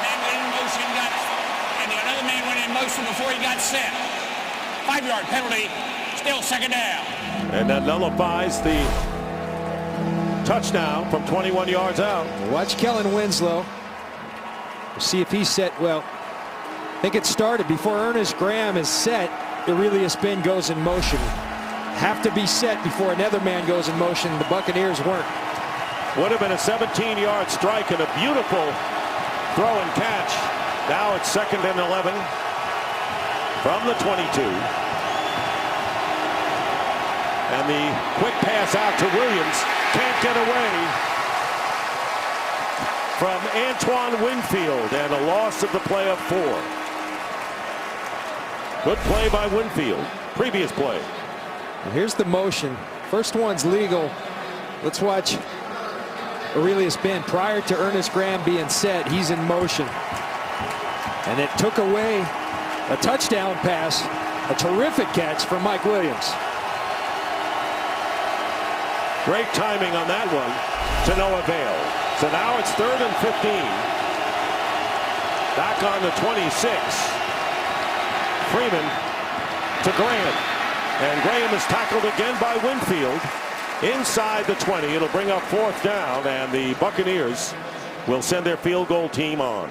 Man went in motion, and another man went in motion before he got set. 5-yard penalty. Still second down. And that nullifies the touchdown from 21 yards out. Watch Kellen Winslow. See if he's set. Well, I think it started before Ernest Graham is set. Aurelius Ben goes in motion. Have to be set before another man goes in motion. The Buccaneers weren't. Would have been a 17-yard strike and a beautiful throw and catch. Now it's 2nd and 11 from the 22. And the quick pass out to Williams. Can't get away from Antoine Winfield, and a loss of the play of 4. Good play by Winfield. Previous play. And here's the motion. First one's legal. Let's watch Aurelius Ben. Prior to Ernest Graham being set, he's in motion. And it took away a touchdown pass. A terrific catch from Mike Williams. Great timing on that one to no avail. So now it's 3rd and 15. Back on the 26. Freeman to Graham. And Graham is tackled again by Winfield inside the 20. It'll bring up 4th down, and the Buccaneers will send their field goal team on.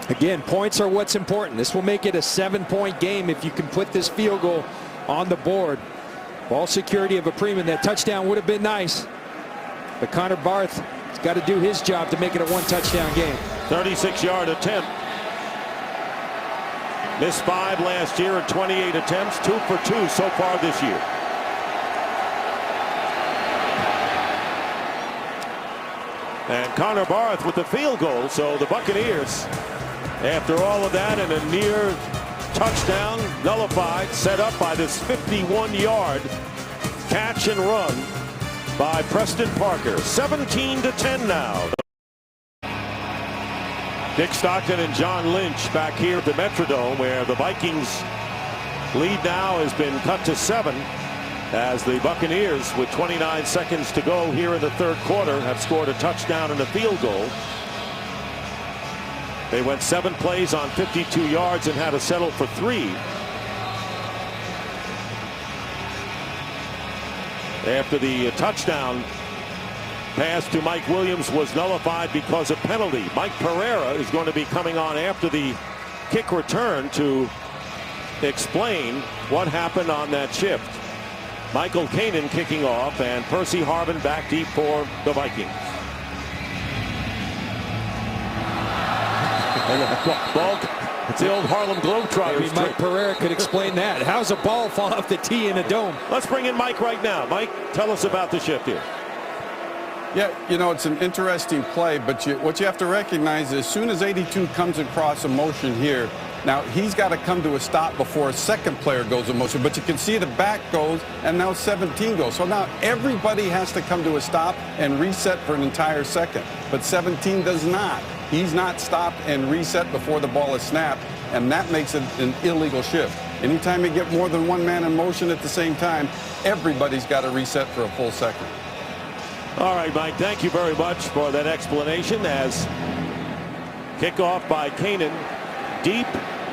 Again, points are what's important. This will make it a 7-point game if you can put this field goal on the board. Ball security of a Freeman. That touchdown would have been nice, but Connor Barth has got to do his job to make it a 1-touchdown game. 36-yard attempt. Missed 5 last year at 28 attempts. 2 for 2 so far this year. And Connor Barth with the field goal. So the Buccaneers, after all of that and a near touchdown nullified, set up by this 51-yard catch and run by Preston Parker. 17-10 now. Dick Stockton and John Lynch back here at the Metrodome, where the Vikings lead now has been cut to 7 as the Buccaneers, with 29 seconds to go here in the 3rd quarter, have scored a touchdown and a field goal. They went 7 plays on 52 yards and had to settle for 3. After the touchdown pass to Mike Williams was nullified because of penalty. Mike Pereira is going to be coming on after the kick return to explain what happened on that shift. Michael Kanan kicking off, and Percy Harvin back deep for the Vikings. Ball, it's the old Harlem Globetrotters. Maybe Mike Pereira could explain that. How's a ball fall off the tee in a dome? Let's bring in Mike right now. Mike, tell us about the shift here. Yeah, you know, it's an interesting play, but what you have to recognize is as soon as 82 comes across a motion here, Now, he's got to come to a stop before a second player goes in motion. But you can see the back goes, and now 17 goes. So now everybody has to come to a stop and reset for an entire second. But 17 does not. He's not stopped and reset before the ball is snapped, and that makes it an illegal shift. Anytime you get more than one man in motion at the same time, everybody's got to reset for a full second. All right, Mike, thank you very much for that explanation. As kickoff by Kanan, deep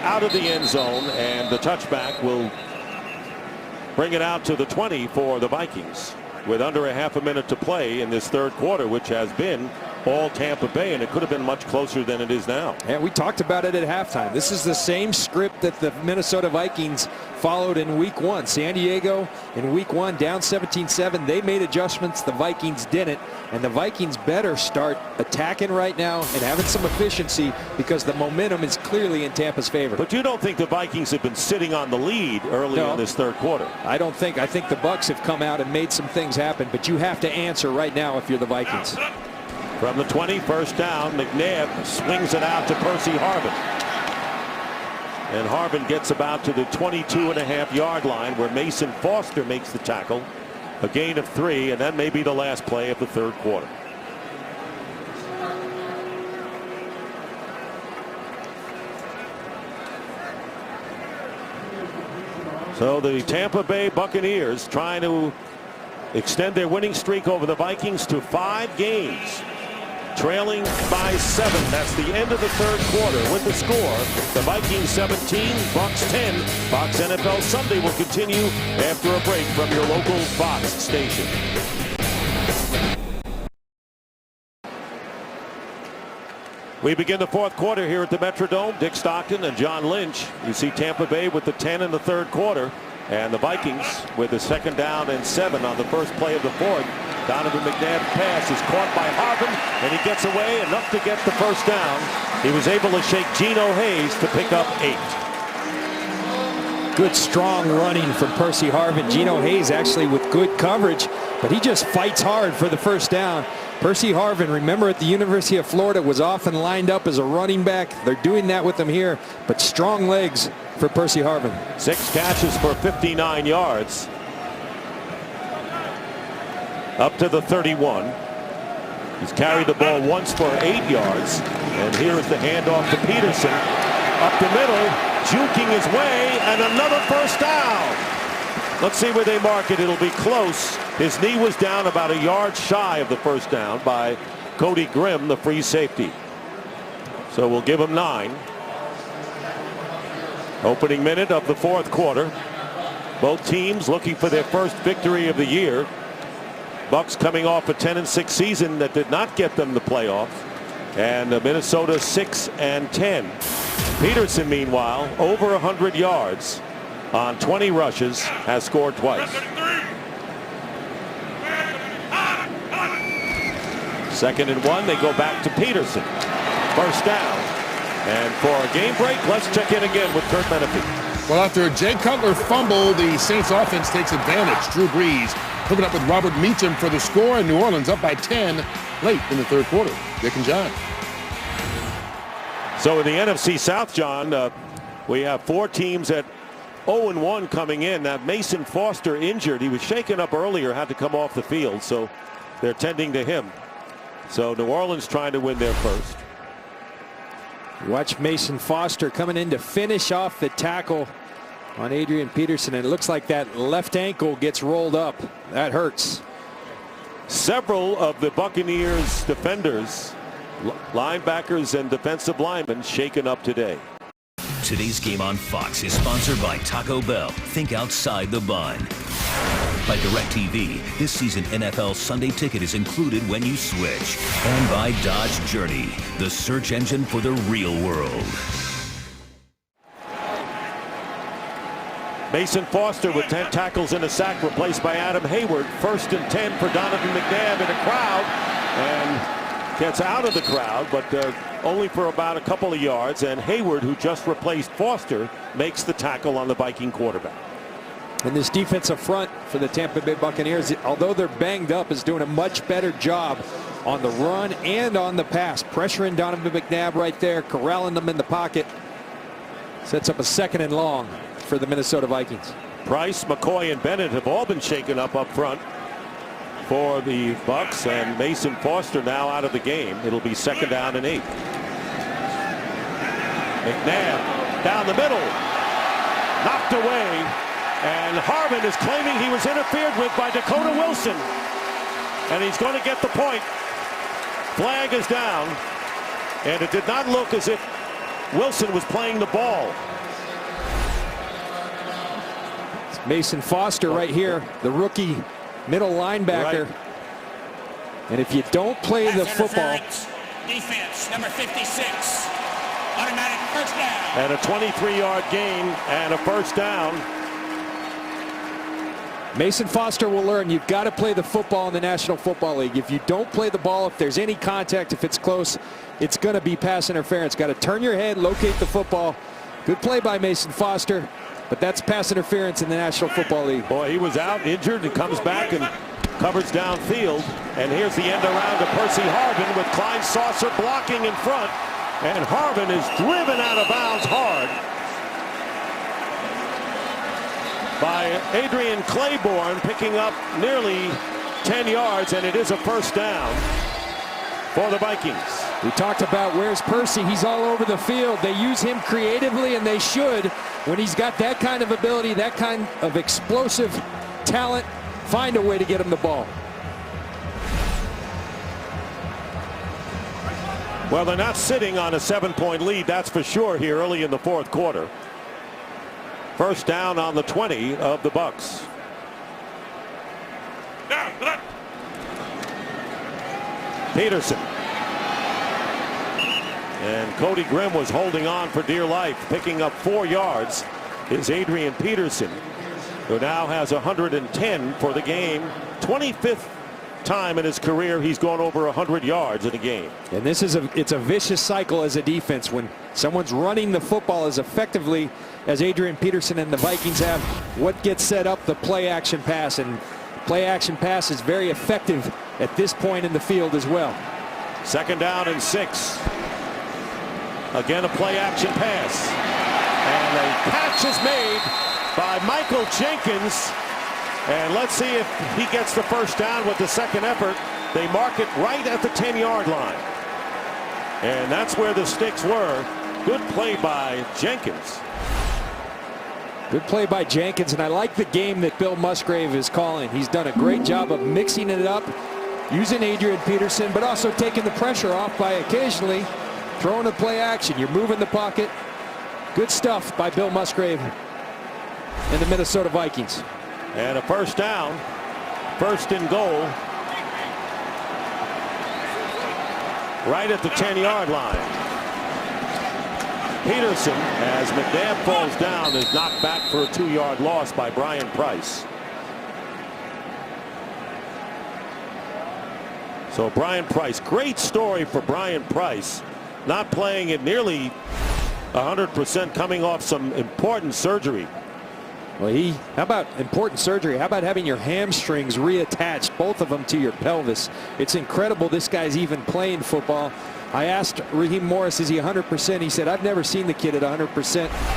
out of the end zone, and the touchback will bring it out to the 20 for the Vikings with under a half a minute to play in this third quarter, which has been all Tampa Bay, and it could have been much closer than it is now. And we talked about it at halftime. This is the same script that the Minnesota Vikings followed in week 1. San Diego in week 1 down 17-7. They made adjustments. The Vikings didn't. And the Vikings better start attacking right now and having some efficiency, because the momentum is clearly in Tampa's favor. But you don't think the Vikings have been sitting on the lead early in this third quarter? I don't think. I think the Bucs have come out and made some things happen, but you have to answer right now if you're the Vikings. From the 20, first down, McNabb swings it out to Percy Harvin. And Harvin gets about to the 22.5-yard line, where Mason Foster makes the tackle. A gain of 3, and that may be the last play of the third quarter. So the Tampa Bay Buccaneers trying to extend their winning streak over the Vikings to 5 games. Trailing by 7. That's the end of the third quarter with the score. The Vikings 17, Bucs 10. Fox NFL Sunday will continue after a break from your local Fox station. We begin the fourth quarter here at the Metrodome. Dick Stockton and John Lynch. You see Tampa Bay with the 10 in the third quarter, and the Vikings with the 2nd down and 7 on the first play of the fourth. Donovan McNabb's pass is caught by Harvin, and he gets away enough to get the first down. He was able to shake Geno Hayes to pick up 8. Good strong running from Percy Harvin. Geno Hayes actually with good coverage, but he just fights hard for the first down. Percy Harvin, remember at the University of Florida, was often lined up as a running back. They're doing that with him here, but strong legs for Percy Harvin. 6 catches for 59 yards. Up to the 31. He's carried the ball once for 8 yards. And here is the handoff to Peterson. Up the middle, juking his way, and another first down. Let's see where they mark it. It'll be close. His knee was down about a yard shy of the first down by Cody Grimm, the free safety. So we'll give him 9. Opening minute of the fourth quarter. Both teams looking for their first victory of the year. Bucs coming off a 10-6 season that did not get them the playoffs, and Minnesota 6-10. Peterson, meanwhile, over 100 yards on 20 rushes, has scored twice. 2nd and 1. They go back to Peterson. First down. And for a game break, let's check in again with Kurt Menefee. Well, after Jay Cutler fumbled, the Saints offense takes advantage. Drew Brees hooking up with Robert Meacham for the score, and New Orleans up by 10 late in the third quarter. Dick and John. So in the NFC South, John, we have 4 teams at 0-1 coming in. Now Mason Foster injured. He was shaken up earlier, had to come off the field, so they're tending to him. So New Orleans trying to win their first. Watch Mason Foster coming in to finish off the tackle on Adrian Peterson, and it looks like that left ankle gets rolled up. That hurts. Several of the Buccaneers defenders, linebackers and defensive linemen shaken up today. Today's game on Fox is sponsored by Taco Bell. Think outside the bun. By DirecTV, this season NFL Sunday Ticket is included when you switch. And by Dodge Journey, the search engine for the real world. Mason Foster with 10 tackles and a sack, replaced by Adam Hayward. 1st and 10 for Donovan McNabb in a crowd, and gets out of the crowd, but only for about a couple of yards. And Hayward, who just replaced Foster, makes the tackle on the Viking quarterback. And this defensive front for the Tampa Bay Buccaneers, although they're banged up, is doing a much better job on the run and on the pass. Pressuring Donovan McNabb right there, corralling them in the pocket. Sets up a 2nd and long for the Minnesota Vikings. Price, McCoy, and Bennett have all been shaken up front for the Bucs, and Mason Foster now out of the game. It'll be 2nd down and 8. McNabb down the middle, knocked away, and Harmon is claiming he was interfered with by Dakota Wilson, and he's going to get the point. Flag is down, and it did not look as if Wilson was playing the ball. It's Mason Foster right here, the rookie middle linebacker. Right. And if you don't play the football, defense number 56, automatic first down. And a 23-yard gain and a first down. Mason Foster will learn you've got to play the football in the National Football League. If you don't play the ball, if there's any contact, if it's close, it's going to be pass interference. Got to turn your head, locate the football. Good play by Mason Foster, but that's pass interference in the National Football League. Boy, he was out injured and comes back and covers downfield. And here's the end around to Percy Harvin with Klein Saucer blocking in front. And Harvin is driven out of bounds hard by Adrian Claiborne, picking up nearly 10 yards, and it is a first down for the Vikings. We talked about where's Percy. He's all over the field. They use him creatively, and they should. When he's got that kind of ability, that kind of explosive talent, find a way to get him the ball. Well, they're not sitting on a 7-point lead, that's for sure, here early in the 4th quarter. First down on the 20 of the Bucs. Peterson. And Cody Grimm was holding on for dear life. Picking up 4 yards is Adrian Peterson, who now has 110 for the game. 25th time in his career he's gone over 100 yards in a game. And this is it's a vicious cycle as a defense when someone's running the football as effectively as Adrian Peterson and the Vikings have. What gets set up? The play action pass, and play action pass is very effective at this point in the field as well. 2nd down and 6. Again, a play action pass, and a catch is made by Michael Jenkins. And let's see if he gets the first down with the second effort. They mark it right at the 10-yard line. And that's where the sticks were. Good play by Jenkins. Good play by Jenkins, and I like the game that Bill Musgrave is calling. He's done a great job of mixing it up, using Adrian Peterson, but also taking the pressure off by occasionally throwing a play action. You're moving the pocket. Good stuff by Bill Musgrave and the Minnesota Vikings. And a first down, 1st and goal, right at the 10-yard line. Peterson, as McNabb falls down, is knocked back for a 2-yard loss by Brian Price. So Brian Price, great story for Brian Price, not playing at nearly 100%, coming off some important surgery. Well, how about important surgery? How about having your hamstrings reattached, both of them to your pelvis? It's incredible this guy's even playing football. I asked Raheem Morris, is he 100%? He said, I've never seen the kid at 100%.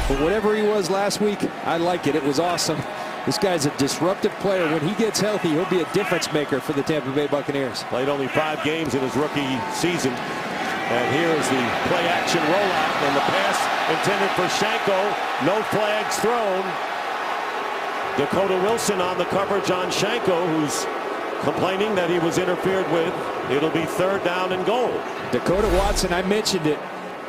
But whatever he was last week, I like it. It was awesome. This guy's a disruptive player. When he gets healthy, he'll be a difference maker for the Tampa Bay Buccaneers. Played only 5 games in his rookie season. And here is the play action rollout, and the pass intended for Shanko. No flags thrown. Dakota Wilson on the coverage on Shanko, who's complaining that he was interfered with. It'll be 3rd down and goal. Dakota Watson, I mentioned it.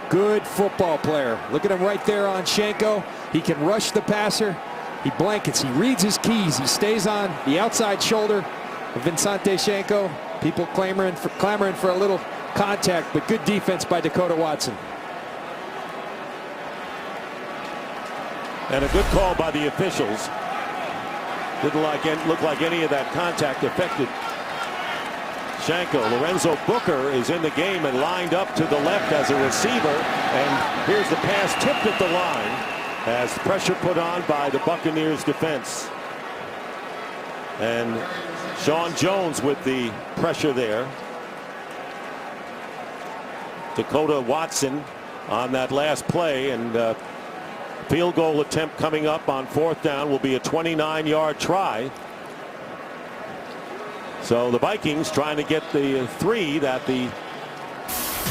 Good football player. Look at him right there on Shanko. He can rush the passer. He blankets. He reads his keys. He stays on the outside shoulder of Vincente Shanko. People clamoring for a little contact, but good defense by Dakota Watson. And a good call by the officials. Didn't look like any of that contact affected Shanko. Lorenzo Booker is in the game and lined up to the left as a receiver. And here's the pass tipped at the line as pressure put on by the Buccaneers defense. And Sean Jones with the pressure there. Dakota Watson on that last play, and field goal attempt coming up on 4th down will be a 29-yard try. So the Vikings trying to get the 3 that the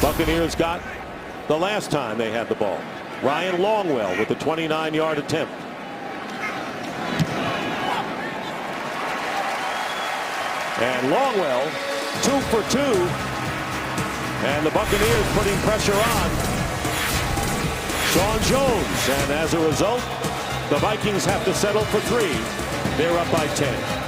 Buccaneers got the last time they had the ball. Ryan Longwell with the 29-yard attempt. And Longwell 2 for 2. And the Buccaneers putting pressure on Sean Jones. And as a result, the Vikings have to settle for 3. They're up by 10.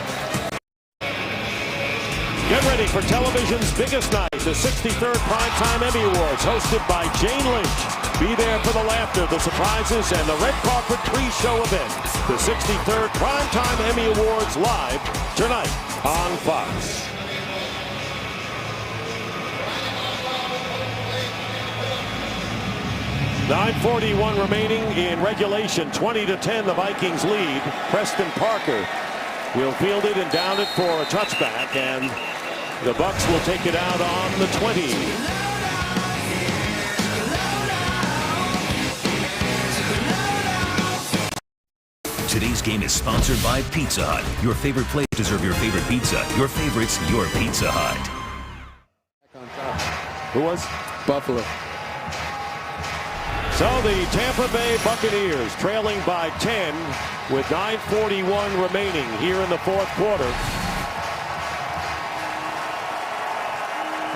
Get ready for television's biggest night, the 63rd Primetime Emmy Awards, hosted by Jane Lynch. Be there for the laughter, the surprises, and the red carpet pre-show event. The 63rd Primetime Emmy Awards live tonight on Fox. .941 remaining in regulation. 20-10 the Vikings lead. Preston Parker will field it and down it for a touchback, and the Bucs will take it out on the 20. Today's game is sponsored by Pizza Hut. Your favorite place deserve your favorite pizza. Your favorites, your Pizza Hut. Who was? Buffalo. So the Tampa Bay Buccaneers trailing by 10 with 9:41 remaining here in the 4th quarter.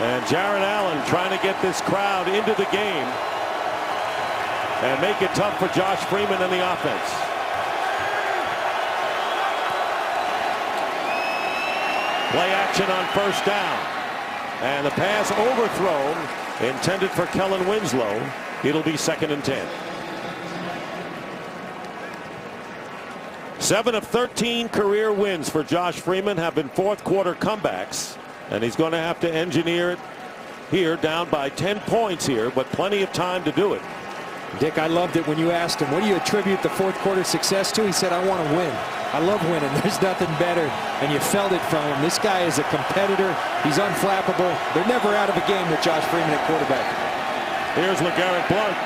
And Jared Allen trying to get this crowd into the game and make it tough for Josh Freeman and the offense. Play action on 1st down. And the pass overthrown, intended for Kellen Winslow. It'll be 2nd and 10. 7 of 13 career wins for Josh Freeman have been 4th quarter comebacks. And he's going to have to engineer it here, down by 10 points here, but plenty of time to do it. Dick, I loved it when you asked him, what do you attribute the 4th quarter success to? He said, I want to win. I love winning. There's nothing better. And you felt it from him. This guy is a competitor. He's unflappable. They're never out of a game with Josh Freeman at quarterback. Here's LeGarrette Blount.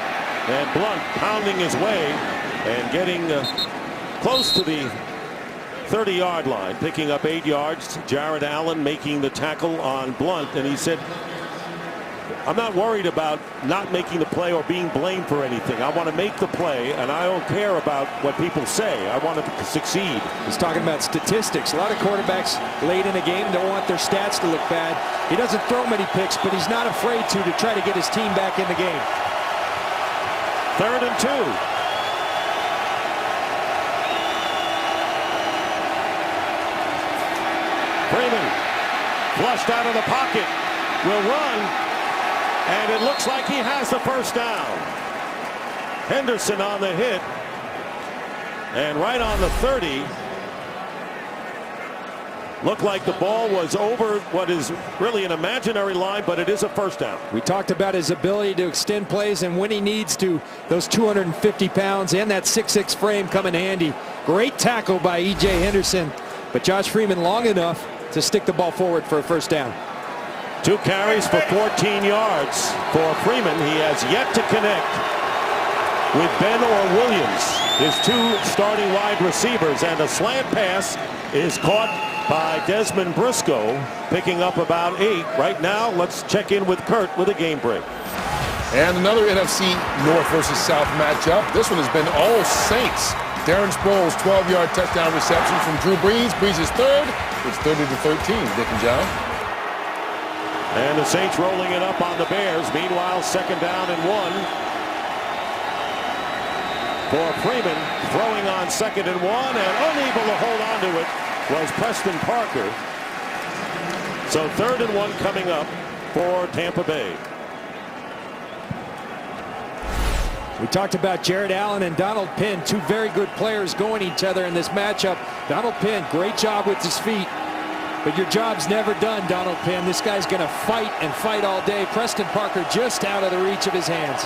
And Blount pounding his way and getting close to the 30-yard line, picking up 8 yards. Jared Allen making the tackle on Blount. And he said, I'm not worried about not making the play or being blamed for anything. I want to make the play, and I don't care about what people say. I want to succeed. He's talking about statistics. A lot of quarterbacks late in a game don't want their stats to look bad. He doesn't throw many picks, but he's not afraid to try to get his team back in the game. 3rd and 2. Freeman flushed out of the pocket, will run. And it looks like he has the 1st down. Henderson on the hit. And right on the 30. Looked like the ball was over what is really an imaginary line, but it is a 1st down. We talked about his ability to extend plays, and when he needs to, those 250 pounds and that 6'6" frame come in handy. Great tackle by E.J. Henderson, but Josh Freeman long enough to stick the ball forward for a 1st down. 2 carries for 14 yards for Freeman. He has yet to connect with Ben or Williams, his 2 starting wide receivers, and a slant pass is caught by Desmond Briscoe, picking up about 8. Right now, let's check in with Kurt with a game break. And another NFC North versus South matchup. This one has been all Saints. Darren Sproles' 12-yard touchdown reception from Drew Brees. Brees is 3rd. It's 30-13, Dick and John. And the Saints rolling it up on the Bears. Meanwhile, 2nd down and 1 for Freeman, throwing on 2nd and 1, and unable to hold on to it was Preston Parker. So 3rd and 1 coming up for Tampa Bay. We talked about Jared Allen and Donald Penn, 2 very good players going each other in this matchup. Donald Penn, great job with his feet. But your job's never done, Donald Penn. This guy's going to fight and fight all day. Preston Parker just out of the reach of his hands.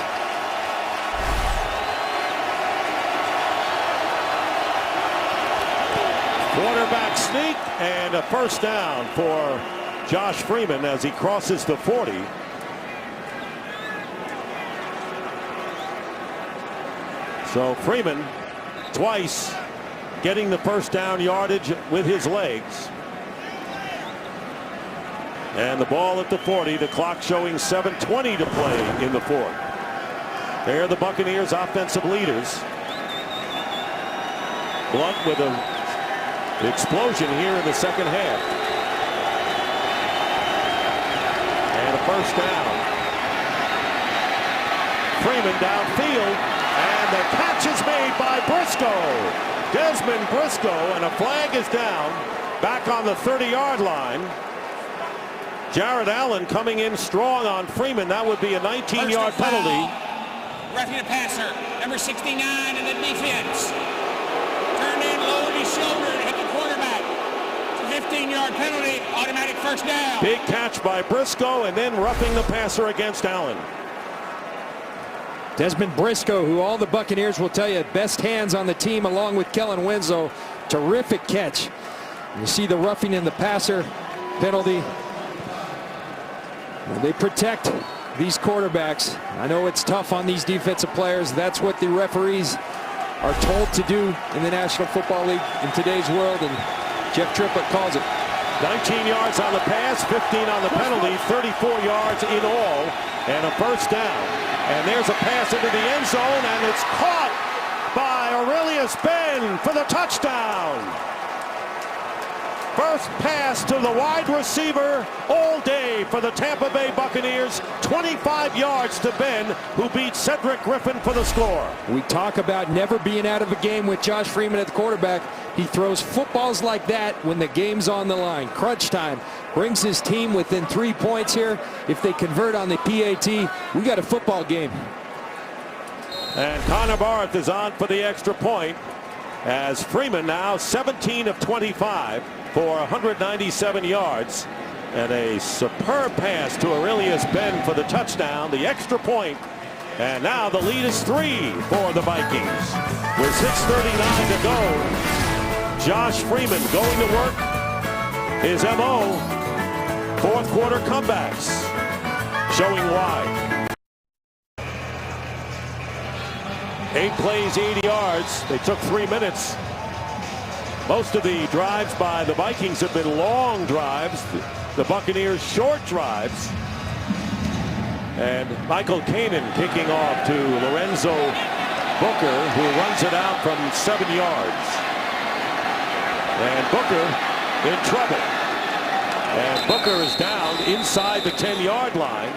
Quarterback sneak and a 1st down for Josh Freeman as he crosses the 40. So Freeman twice getting the first down yardage with his legs. And the ball at the 40. The clock showing 7:20 to play in the fourth. They're the Buccaneers offensive leaders. Blunt with an explosion here in the second half. And a first down. Freeman downfield, and the catch is made by Briscoe. Desmond Briscoe, and a flag is down back on the 30-yard line. Jared Allen coming in strong on Freeman. That would be a 19-yard penalty. Roughing the passer, number 69 in the defense. Turned in, lowered his shoulder, and hit the quarterback. 15-yard penalty, automatic first down. Big catch by Briscoe, and then roughing the passer against Allen. Desmond Briscoe, who all the Buccaneers will tell you, best hands on the team along with Kellen Winslow. Terrific catch. You see the roughing in the passer penalty. They protect these quarterbacks. I know it's tough on these defensive players. That's what the referees are told to do in the National Football League in today's world, and Jeff Triplett calls it. 19 yards on the pass, 15 on the penalty, 34 yards in all, and a first down. And there's a pass into the end zone, and it's caught by Aurelius Ben for the touchdown. First pass to the wide receiver all day for the Tampa Bay Buccaneers. 25 yards to Ben, who beat Cedric Griffin for the score. We talk about never being out of a game with Josh Freeman at the quarterback. He throws footballs like that when the game's on the line. Crunch time. Brings his team within 3 points here. If they convert on the PAT, we got a football game. And Connor Barth is on for the extra point, as Freeman now 17 of 25 for 197 yards. And a superb pass to Aurelius Ben for the touchdown, the extra point. And now the lead is 3 for the Vikings. With 6:39 to go, Josh Freeman going to work his MO. Fourth quarter comebacks, showing why. 8 plays, 80 yards. They took 3 minutes. Most of the drives by the Vikings have been long drives. The Buccaneers short drives. And Michael Kanan kicking off to Lorenzo Booker, who runs it out from 7 yards. And Booker in trouble. And Booker is down inside the 10-yard line.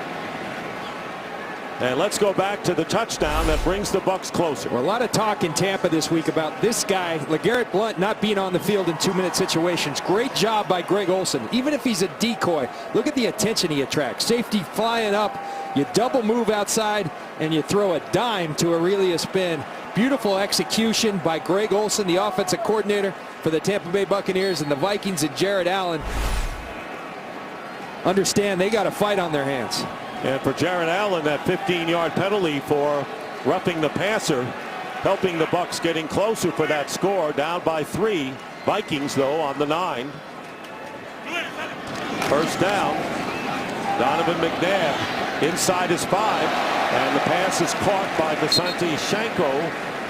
And let's go back to the touchdown that brings the Bucs closer. Well, a lot of talk in Tampa this week about this guy, LeGarrette Blount, not being on the field in 2-minute situations. Great job by Greg Olsen. Even if he's a decoy, look at the attention he attracts. Safety flying up, you double move outside, and you throw a dime to Aurelius Ben. Beautiful execution by Greg Olsen, the offensive coordinator for the Tampa Bay Buccaneers, and the Vikings and Jared Allen understand they got a fight on their hands. And for Jared Allen, that 15-yard penalty for roughing the passer, helping the Bucs getting closer for that score, down by 3. Vikings, though, on the 9. First down. Donovan McNabb inside his 5. And the pass is caught by Visanthe Shanko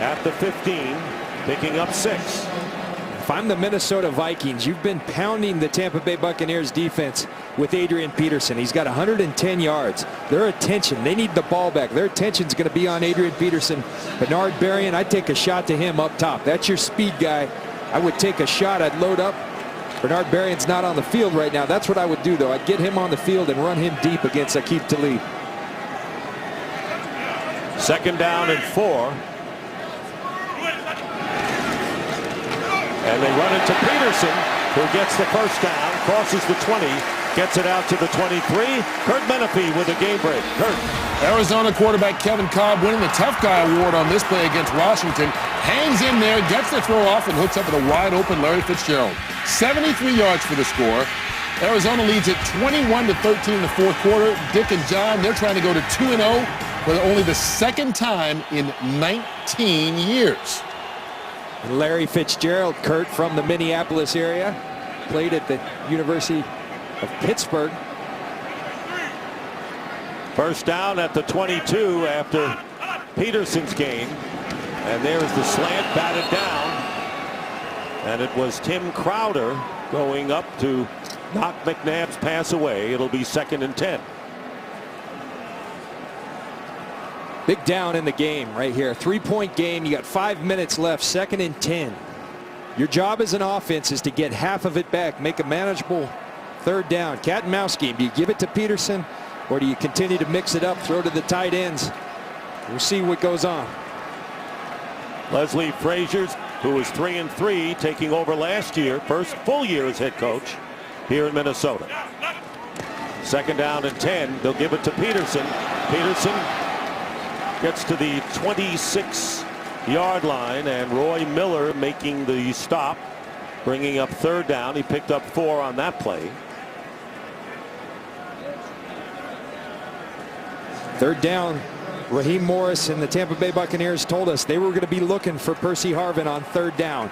at the 15, picking up 6. If I'm the Minnesota Vikings, you've been pounding the Tampa Bay Buccaneers defense with Adrian Peterson. He's got 110 yards. Their attention, they need the ball back. Their attention's going to be on Adrian Peterson. Bernard Berrien, I'd take a shot to him up top. That's your speed guy. I would take a shot. I'd load up. Bernard Berrien's not on the field right now. That's what I would do, though. I'd get him on the field and run him deep against Aqib Talib. Second down and 4. And they run it to Peterson, who gets the first down, crosses the 20, gets it out to the 23. Kurt Menefee with a game break. Kurt. Arizona quarterback Kevin Cobb winning the Tough Guy Award on this play against Washington. Hangs in there, gets the throw off, and hooks up with a wide-open Larry Fitzgerald. 73 yards for the score. Arizona leads it 21-13 in the fourth quarter. Dick and John, they're trying to go to 2-0 for only the second time in 19 years. Larry Fitzgerald, Kurt, from the Minneapolis area, played at the University of Pittsburgh. First down at the 22 after Peterson's gain. And there's the slant batted down. And it was Tim Crowder going up to knock McNabb's pass away. It'll be 2nd and 10. Big down in the game right here. 3-point game. You got 5 minutes left. 2nd and 10. Your job as an offense is to get half of it back. Make a manageable 3rd down. Cat and mouse game. Do you give it to Peterson or do you continue to mix it up, throw to the tight ends? We'll see what goes on. Leslie Frazier's, who was 3-3, taking over last year, first full year as head coach here in Minnesota. 2nd down and 10. They'll give it to Peterson. Peterson gets to the 26-yard line, and Roy Miller making the stop, bringing up 3rd down. He picked up 4 on that play. 3rd down. Raheem Morris and the Tampa Bay Buccaneers told us they were going to be looking for Percy Harvin on 3rd down.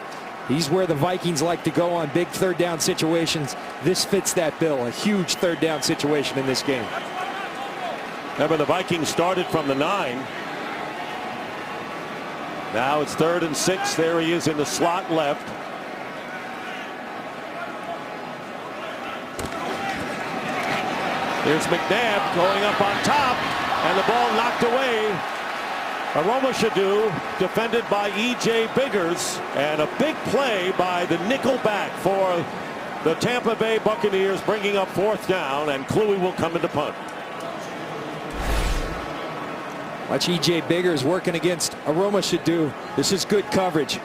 He's where the Vikings like to go on big 3rd down situations. This fits that bill. A huge 3rd down situation in this game. Remember, the Vikings started from the 9. Now it's 3rd and 6. There he is in the slot left. Here's McNabb going up on top, and the ball knocked away. Aroma-Shadu defended by E.J. Biggers, and a big play by the nickel back for the Tampa Bay Buccaneers, bringing up 4th down, and Kluwe will come into punt. Watch E.J. Biggers working against Aroma-Shadu. This is good coverage.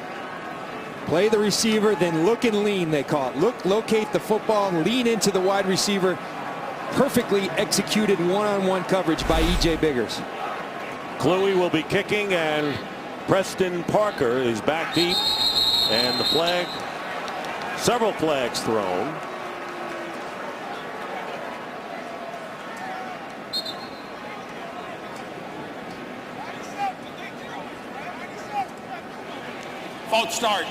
Play the receiver, then look and lean, they call it. Look, locate the football, and lean into the wide receiver. Perfectly executed one-on-one coverage by E.J. Biggers. Kluwe will be kicking, and Preston Parker is back deep, and the flag, several flags thrown. False start.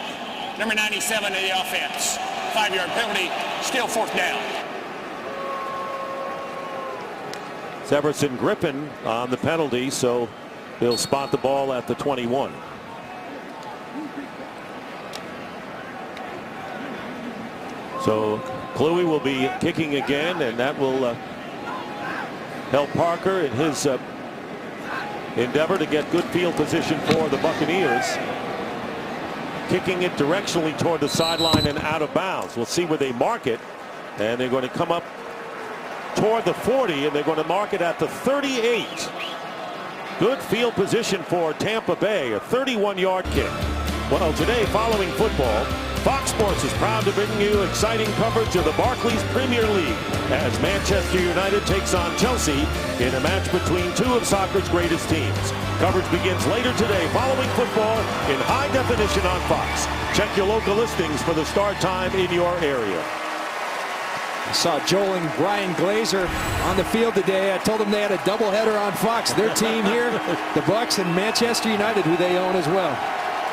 Number 97 in the offense. 5-yard penalty. Still 4th down. Severson Griffin on the penalty, so he'll spot the ball at the 21. So Kluwe will be kicking again, and that will help Parker in his endeavor to get good field position for the Buccaneers. Kicking it directionally toward the sideline and out of bounds. We'll see where they mark it, and they're going to come up toward the 40, and they're going to mark it at the 38. Good field position for Tampa Bay, a 31-yard kick. Well, today, following football, Fox Sports is proud to bring you exciting coverage of the Barclays Premier League as Manchester United takes on Chelsea in a match between 2 of soccer's greatest teams. Coverage begins later today following football in high definition on Fox. Check your local listings for the start time in your area. I saw Joel and Brian Glazer on the field today. I told them they had a doubleheader on Fox. Their team here, the Bucs and Manchester United, who they own as well.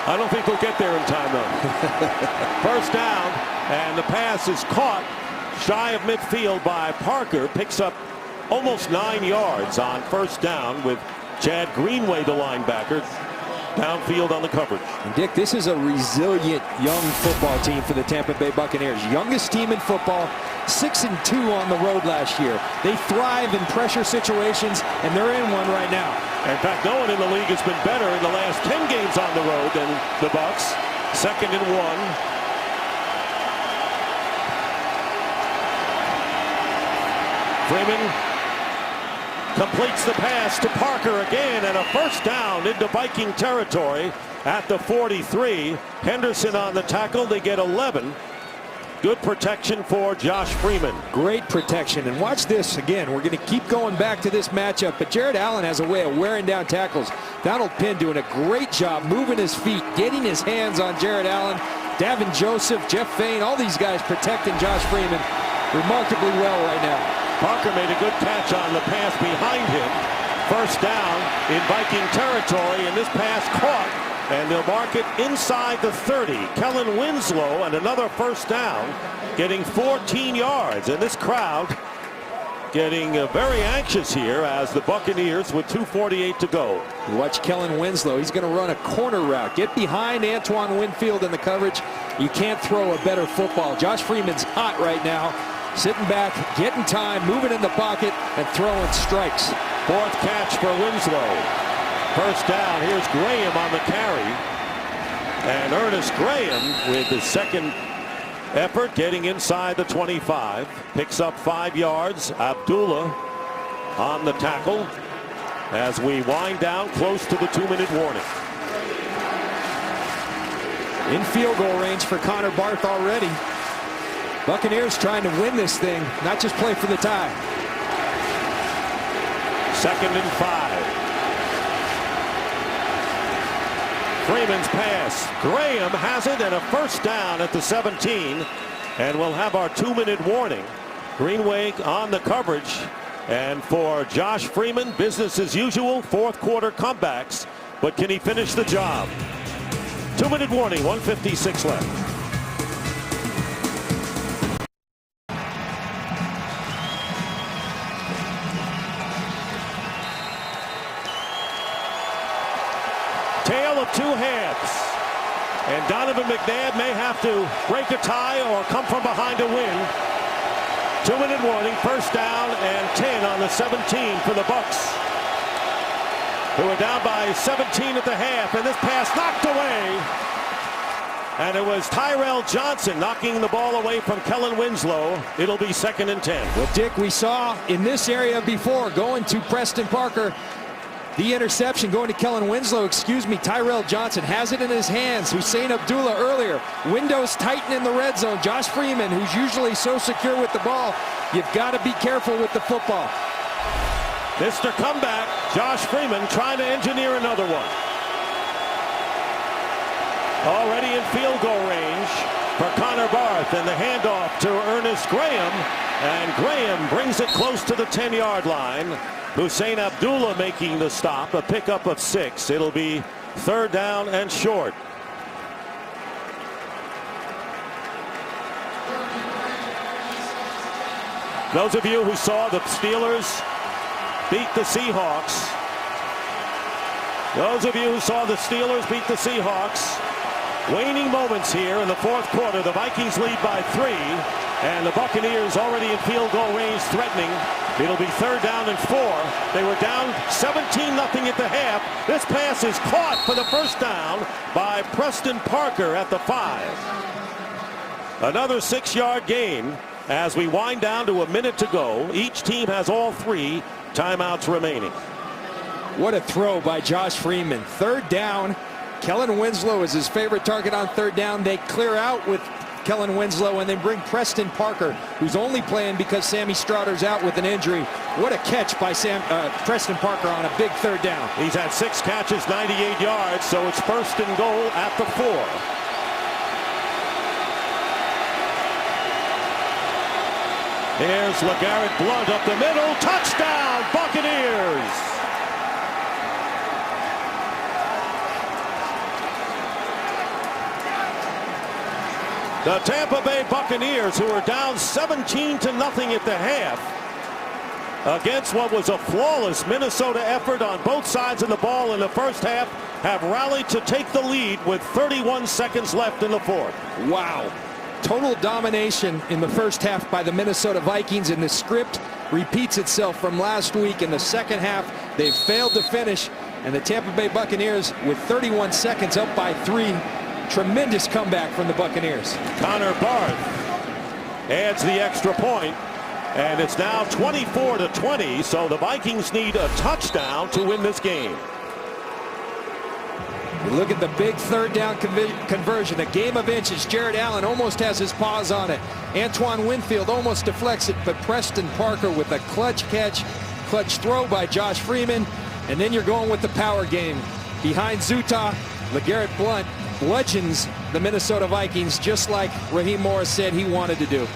I don't think they'll get there in time, though. 1st down, and the pass is caught shy of midfield by Parker. Picks up almost 9 yards on 1st down with Chad Greenway, the linebacker, downfield on the coverage. And Dick, this is a resilient young football team for the Tampa Bay Buccaneers. Youngest team in football, 6-2 on the road last year. They thrive in pressure situations, and they're in one right now. In fact, no one in the league has been better in the last 10 games on the road than the Bucs. 2nd and 1. Freeman completes the pass to Parker again, and a 1st down into Viking territory at the 43. Henderson on the tackle. They get 11. Good protection for Josh Freeman. Great protection. And watch this again. We're going to keep going back to this matchup, but Jared Allen has a way of wearing down tackles. Donald Penn doing a great job moving his feet, getting his hands on Jared Allen. Davin Joseph, Jeff Fain, all these guys protecting Josh Freeman remarkably well right now. Parker made a good catch on the pass behind him. 1st down in Viking territory, and this pass caught, and they'll mark it inside the 30. Kellen Winslow and another 1st down, getting 14 yards, and this crowd getting very anxious here as the Buccaneers with 2:48 to go. You watch Kellen Winslow. He's going to run a corner route. Get behind Antoine Winfield in the coverage. You can't throw a better football. Josh Freeman's hot right now. Sitting back, getting time, moving in the pocket, and throwing strikes. Fourth catch for Winslow. First down. Here's Graham on the carry. And Ernest Graham with his second effort getting inside the 25. Picks up 5 yards. Abdullah on the tackle as we wind down close to the 2-minute warning. In field goal range for Connor Barth already. Buccaneers trying to win this thing, not just play for the tie. 2nd and 5. Freeman's pass. Graham has it and a first down at the 17. And we'll have our 2-minute warning. Greenway on the coverage. And for Josh Freeman, business as usual, fourth quarter comebacks. But can he finish the job? 2-minute warning, 1:56 left. Tale of two halves. And Donovan McNabb may have to break a tie or come from behind to win. 2-minute warning, first down and 10 on the 17 for the Bucs, who are down by 17 at the half, and this pass knocked away. And it was Tyrell Johnson knocking the ball away from Kellen Winslow. It'll be 2nd and 10. Well, Dick, we saw in this area before going to Preston Parker. The interception going to Kellen Winslow, Tyrell Johnson has it in his hands. Hussein Abdullah earlier. Windows tighten in the red zone. Josh Freeman, who's usually so secure with the ball, you've got to be careful with the football. Mr. Comeback, Josh Freeman trying to engineer another one. Already in field goal range for Connor Barth, and the handoff to Ernest Graham. And Graham brings it close to the 10-yard line. Hussein Abdullah making the stop, a pickup of 6. It'll be 3rd down and short. Those of you who saw the Steelers beat the Seahawks. Waning moments here in the fourth quarter. The Vikings lead by 3. And the Buccaneers already in field goal range threatening. It'll be 3rd down and 4. They were down 17-0 at the half. This pass is caught for the first down by Preston Parker at the 5. Another 6-yard gain as we wind down to a minute to go. Each team has all 3 timeouts remaining. What a throw by Josh Freeman. 3rd down. Kellen Winslow is his favorite target on 3rd down. They clear out with Kellen Winslow and then bring Preston Parker, who's only playing because Sammy Strouder's out with an injury. What a catch by Preston Parker on a big 3rd down. He's had 6 catches, 98 yards, so it's 1st and goal at the 4. Here's LeGarrette Blount up the middle. Touchdown, Buccaneers! The Tampa Bay Buccaneers, who are down 17-0 at the half, against what was a flawless Minnesota effort on both sides of the ball in the first half, have rallied to take the lead with 31 seconds left in the fourth. Wow. Total domination in the first half by the Minnesota Vikings, and the script repeats itself from last week. In the second half, they've failed to finish, and the Tampa Bay Buccaneers with 31 seconds up by 3. Tremendous comeback from the Buccaneers. Connor Barth adds the extra point, and it's now 24-20, so the Vikings need a touchdown to win this game. You look at the big 3rd down conversion, a game of inches. Jared Allen almost has his paws on it. Antoine Winfield almost deflects it, but Preston Parker with a clutch catch, clutch throw by Josh Freeman, and then you're going with the power game. Behind Zuta, LeGarrette Blount bludgeons the Minnesota Vikings just like Raheem Morris said he wanted to do.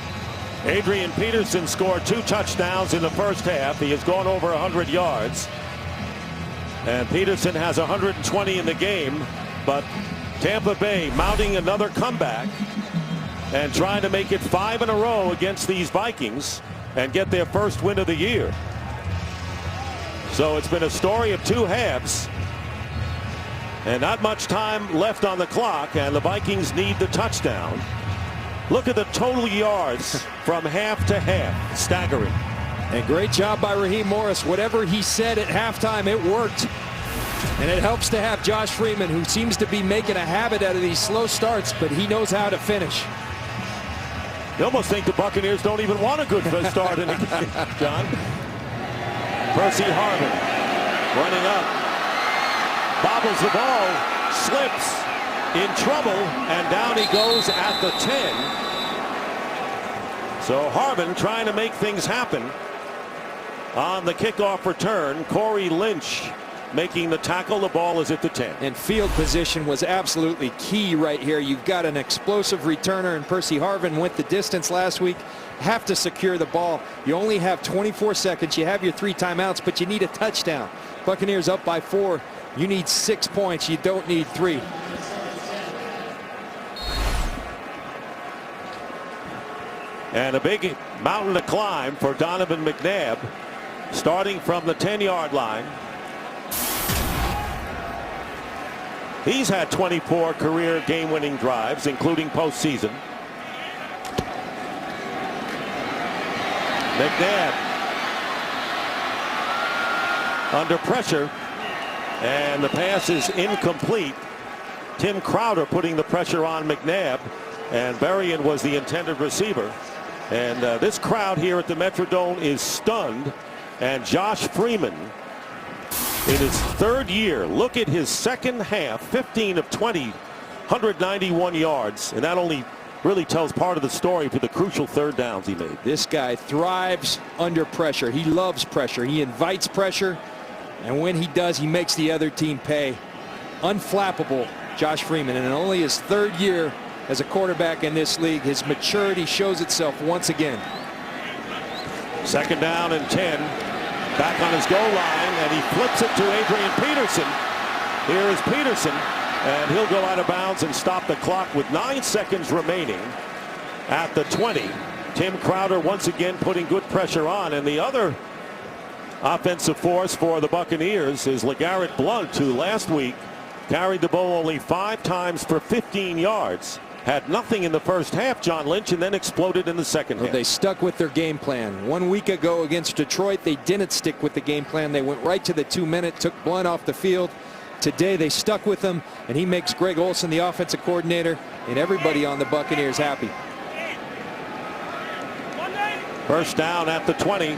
Adrian Peterson scored 2 touchdowns in the first half. He has gone over 100 yards. And Peterson has 120 in the game. But Tampa Bay mounting another comeback and trying to make it 5 in a row against these Vikings. and get their first win of the year. So it's been a story of 2 halves. And not much time left on the clock, and the Vikings need the touchdown. Look at the total yards from half to half. Staggering. And great job by Raheem Morris. Whatever he said at halftime, it worked. And it helps to have Josh Freeman, who seems to be making a habit out of these slow starts, but he knows how to finish. You almost think the Buccaneers don't even want a good first start in the game, John. Percy Harvin running up. Bobbles the ball, slips, in trouble, and down he goes at the 10. So Harvin trying to make things happen on the kickoff return. Corey Lynch making the tackle. The ball is at the 10. And field position was absolutely key right here. You've got an explosive returner, and Percy Harvin went the distance last week. Have to secure the ball. You only have 24 seconds. You have your 3 timeouts, but you need a touchdown. Buccaneers up by 4. You need 6 points. You don't need 3. And a big mountain to climb for Donovan McNabb, starting from the 10-yard line. He's had 24 career game-winning drives, including postseason. McNabb under pressure, and the pass is incomplete. Tim Crowder putting the pressure on McNabb, and Berrien was the intended receiver. And this crowd here at the Metrodome is stunned. And Josh Freeman, in his 3rd year, look at his second half, 15 of 20, 191 yards, and that only really tells part of the story for the crucial 3rd downs he made. This guy thrives under pressure. He loves pressure. He invites pressure, and when he does, he makes the other team pay. Unflappable, Josh Freeman, and in only his 3rd year as a quarterback in this league, his maturity shows itself once again. 2nd down and 10. Back on his goal line, and he flips it to Adrian Peterson. Here is Peterson, and he'll go out of bounds and stop the clock with 9 seconds remaining at the 20. Tim Crowder once again putting good pressure on, and the other offensive force for the Buccaneers is LeGarrette Blount, who last week carried the ball only 5 times for 15 yards. Had nothing in the first half, John Lynch, and then exploded in the second half. They stuck with their game plan. 1 week ago against Detroit, they didn't stick with the game plan. They went right to the 2-minute, took Blount off the field. Today they stuck with him, and he makes Greg Olsen, the offensive coordinator, and everybody on the Buccaneers happy. First down at the 20.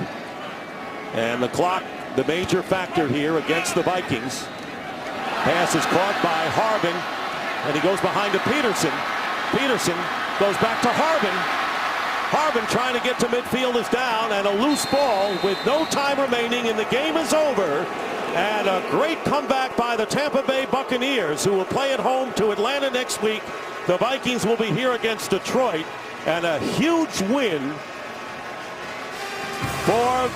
And the clock, the major factor here against the Vikings. Pass is caught by Harvin, and he goes behind to Peterson. Peterson goes back to Harvin. Harvin trying to get to midfield is down, and a loose ball with no time remaining, and the game is over. And a great comeback by the Tampa Bay Buccaneers, who will play at home to Atlanta next week. The Vikings will be here against Detroit, and a huge win for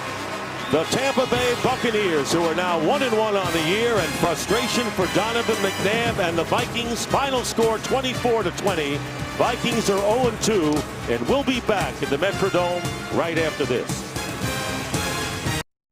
the Tampa Bay Buccaneers, who are now 1-1 on the year, and frustration for Donovan McNabb and the Vikings. Final score 24-20. Vikings are 0-2, and we'll be back at the Metrodome right after this.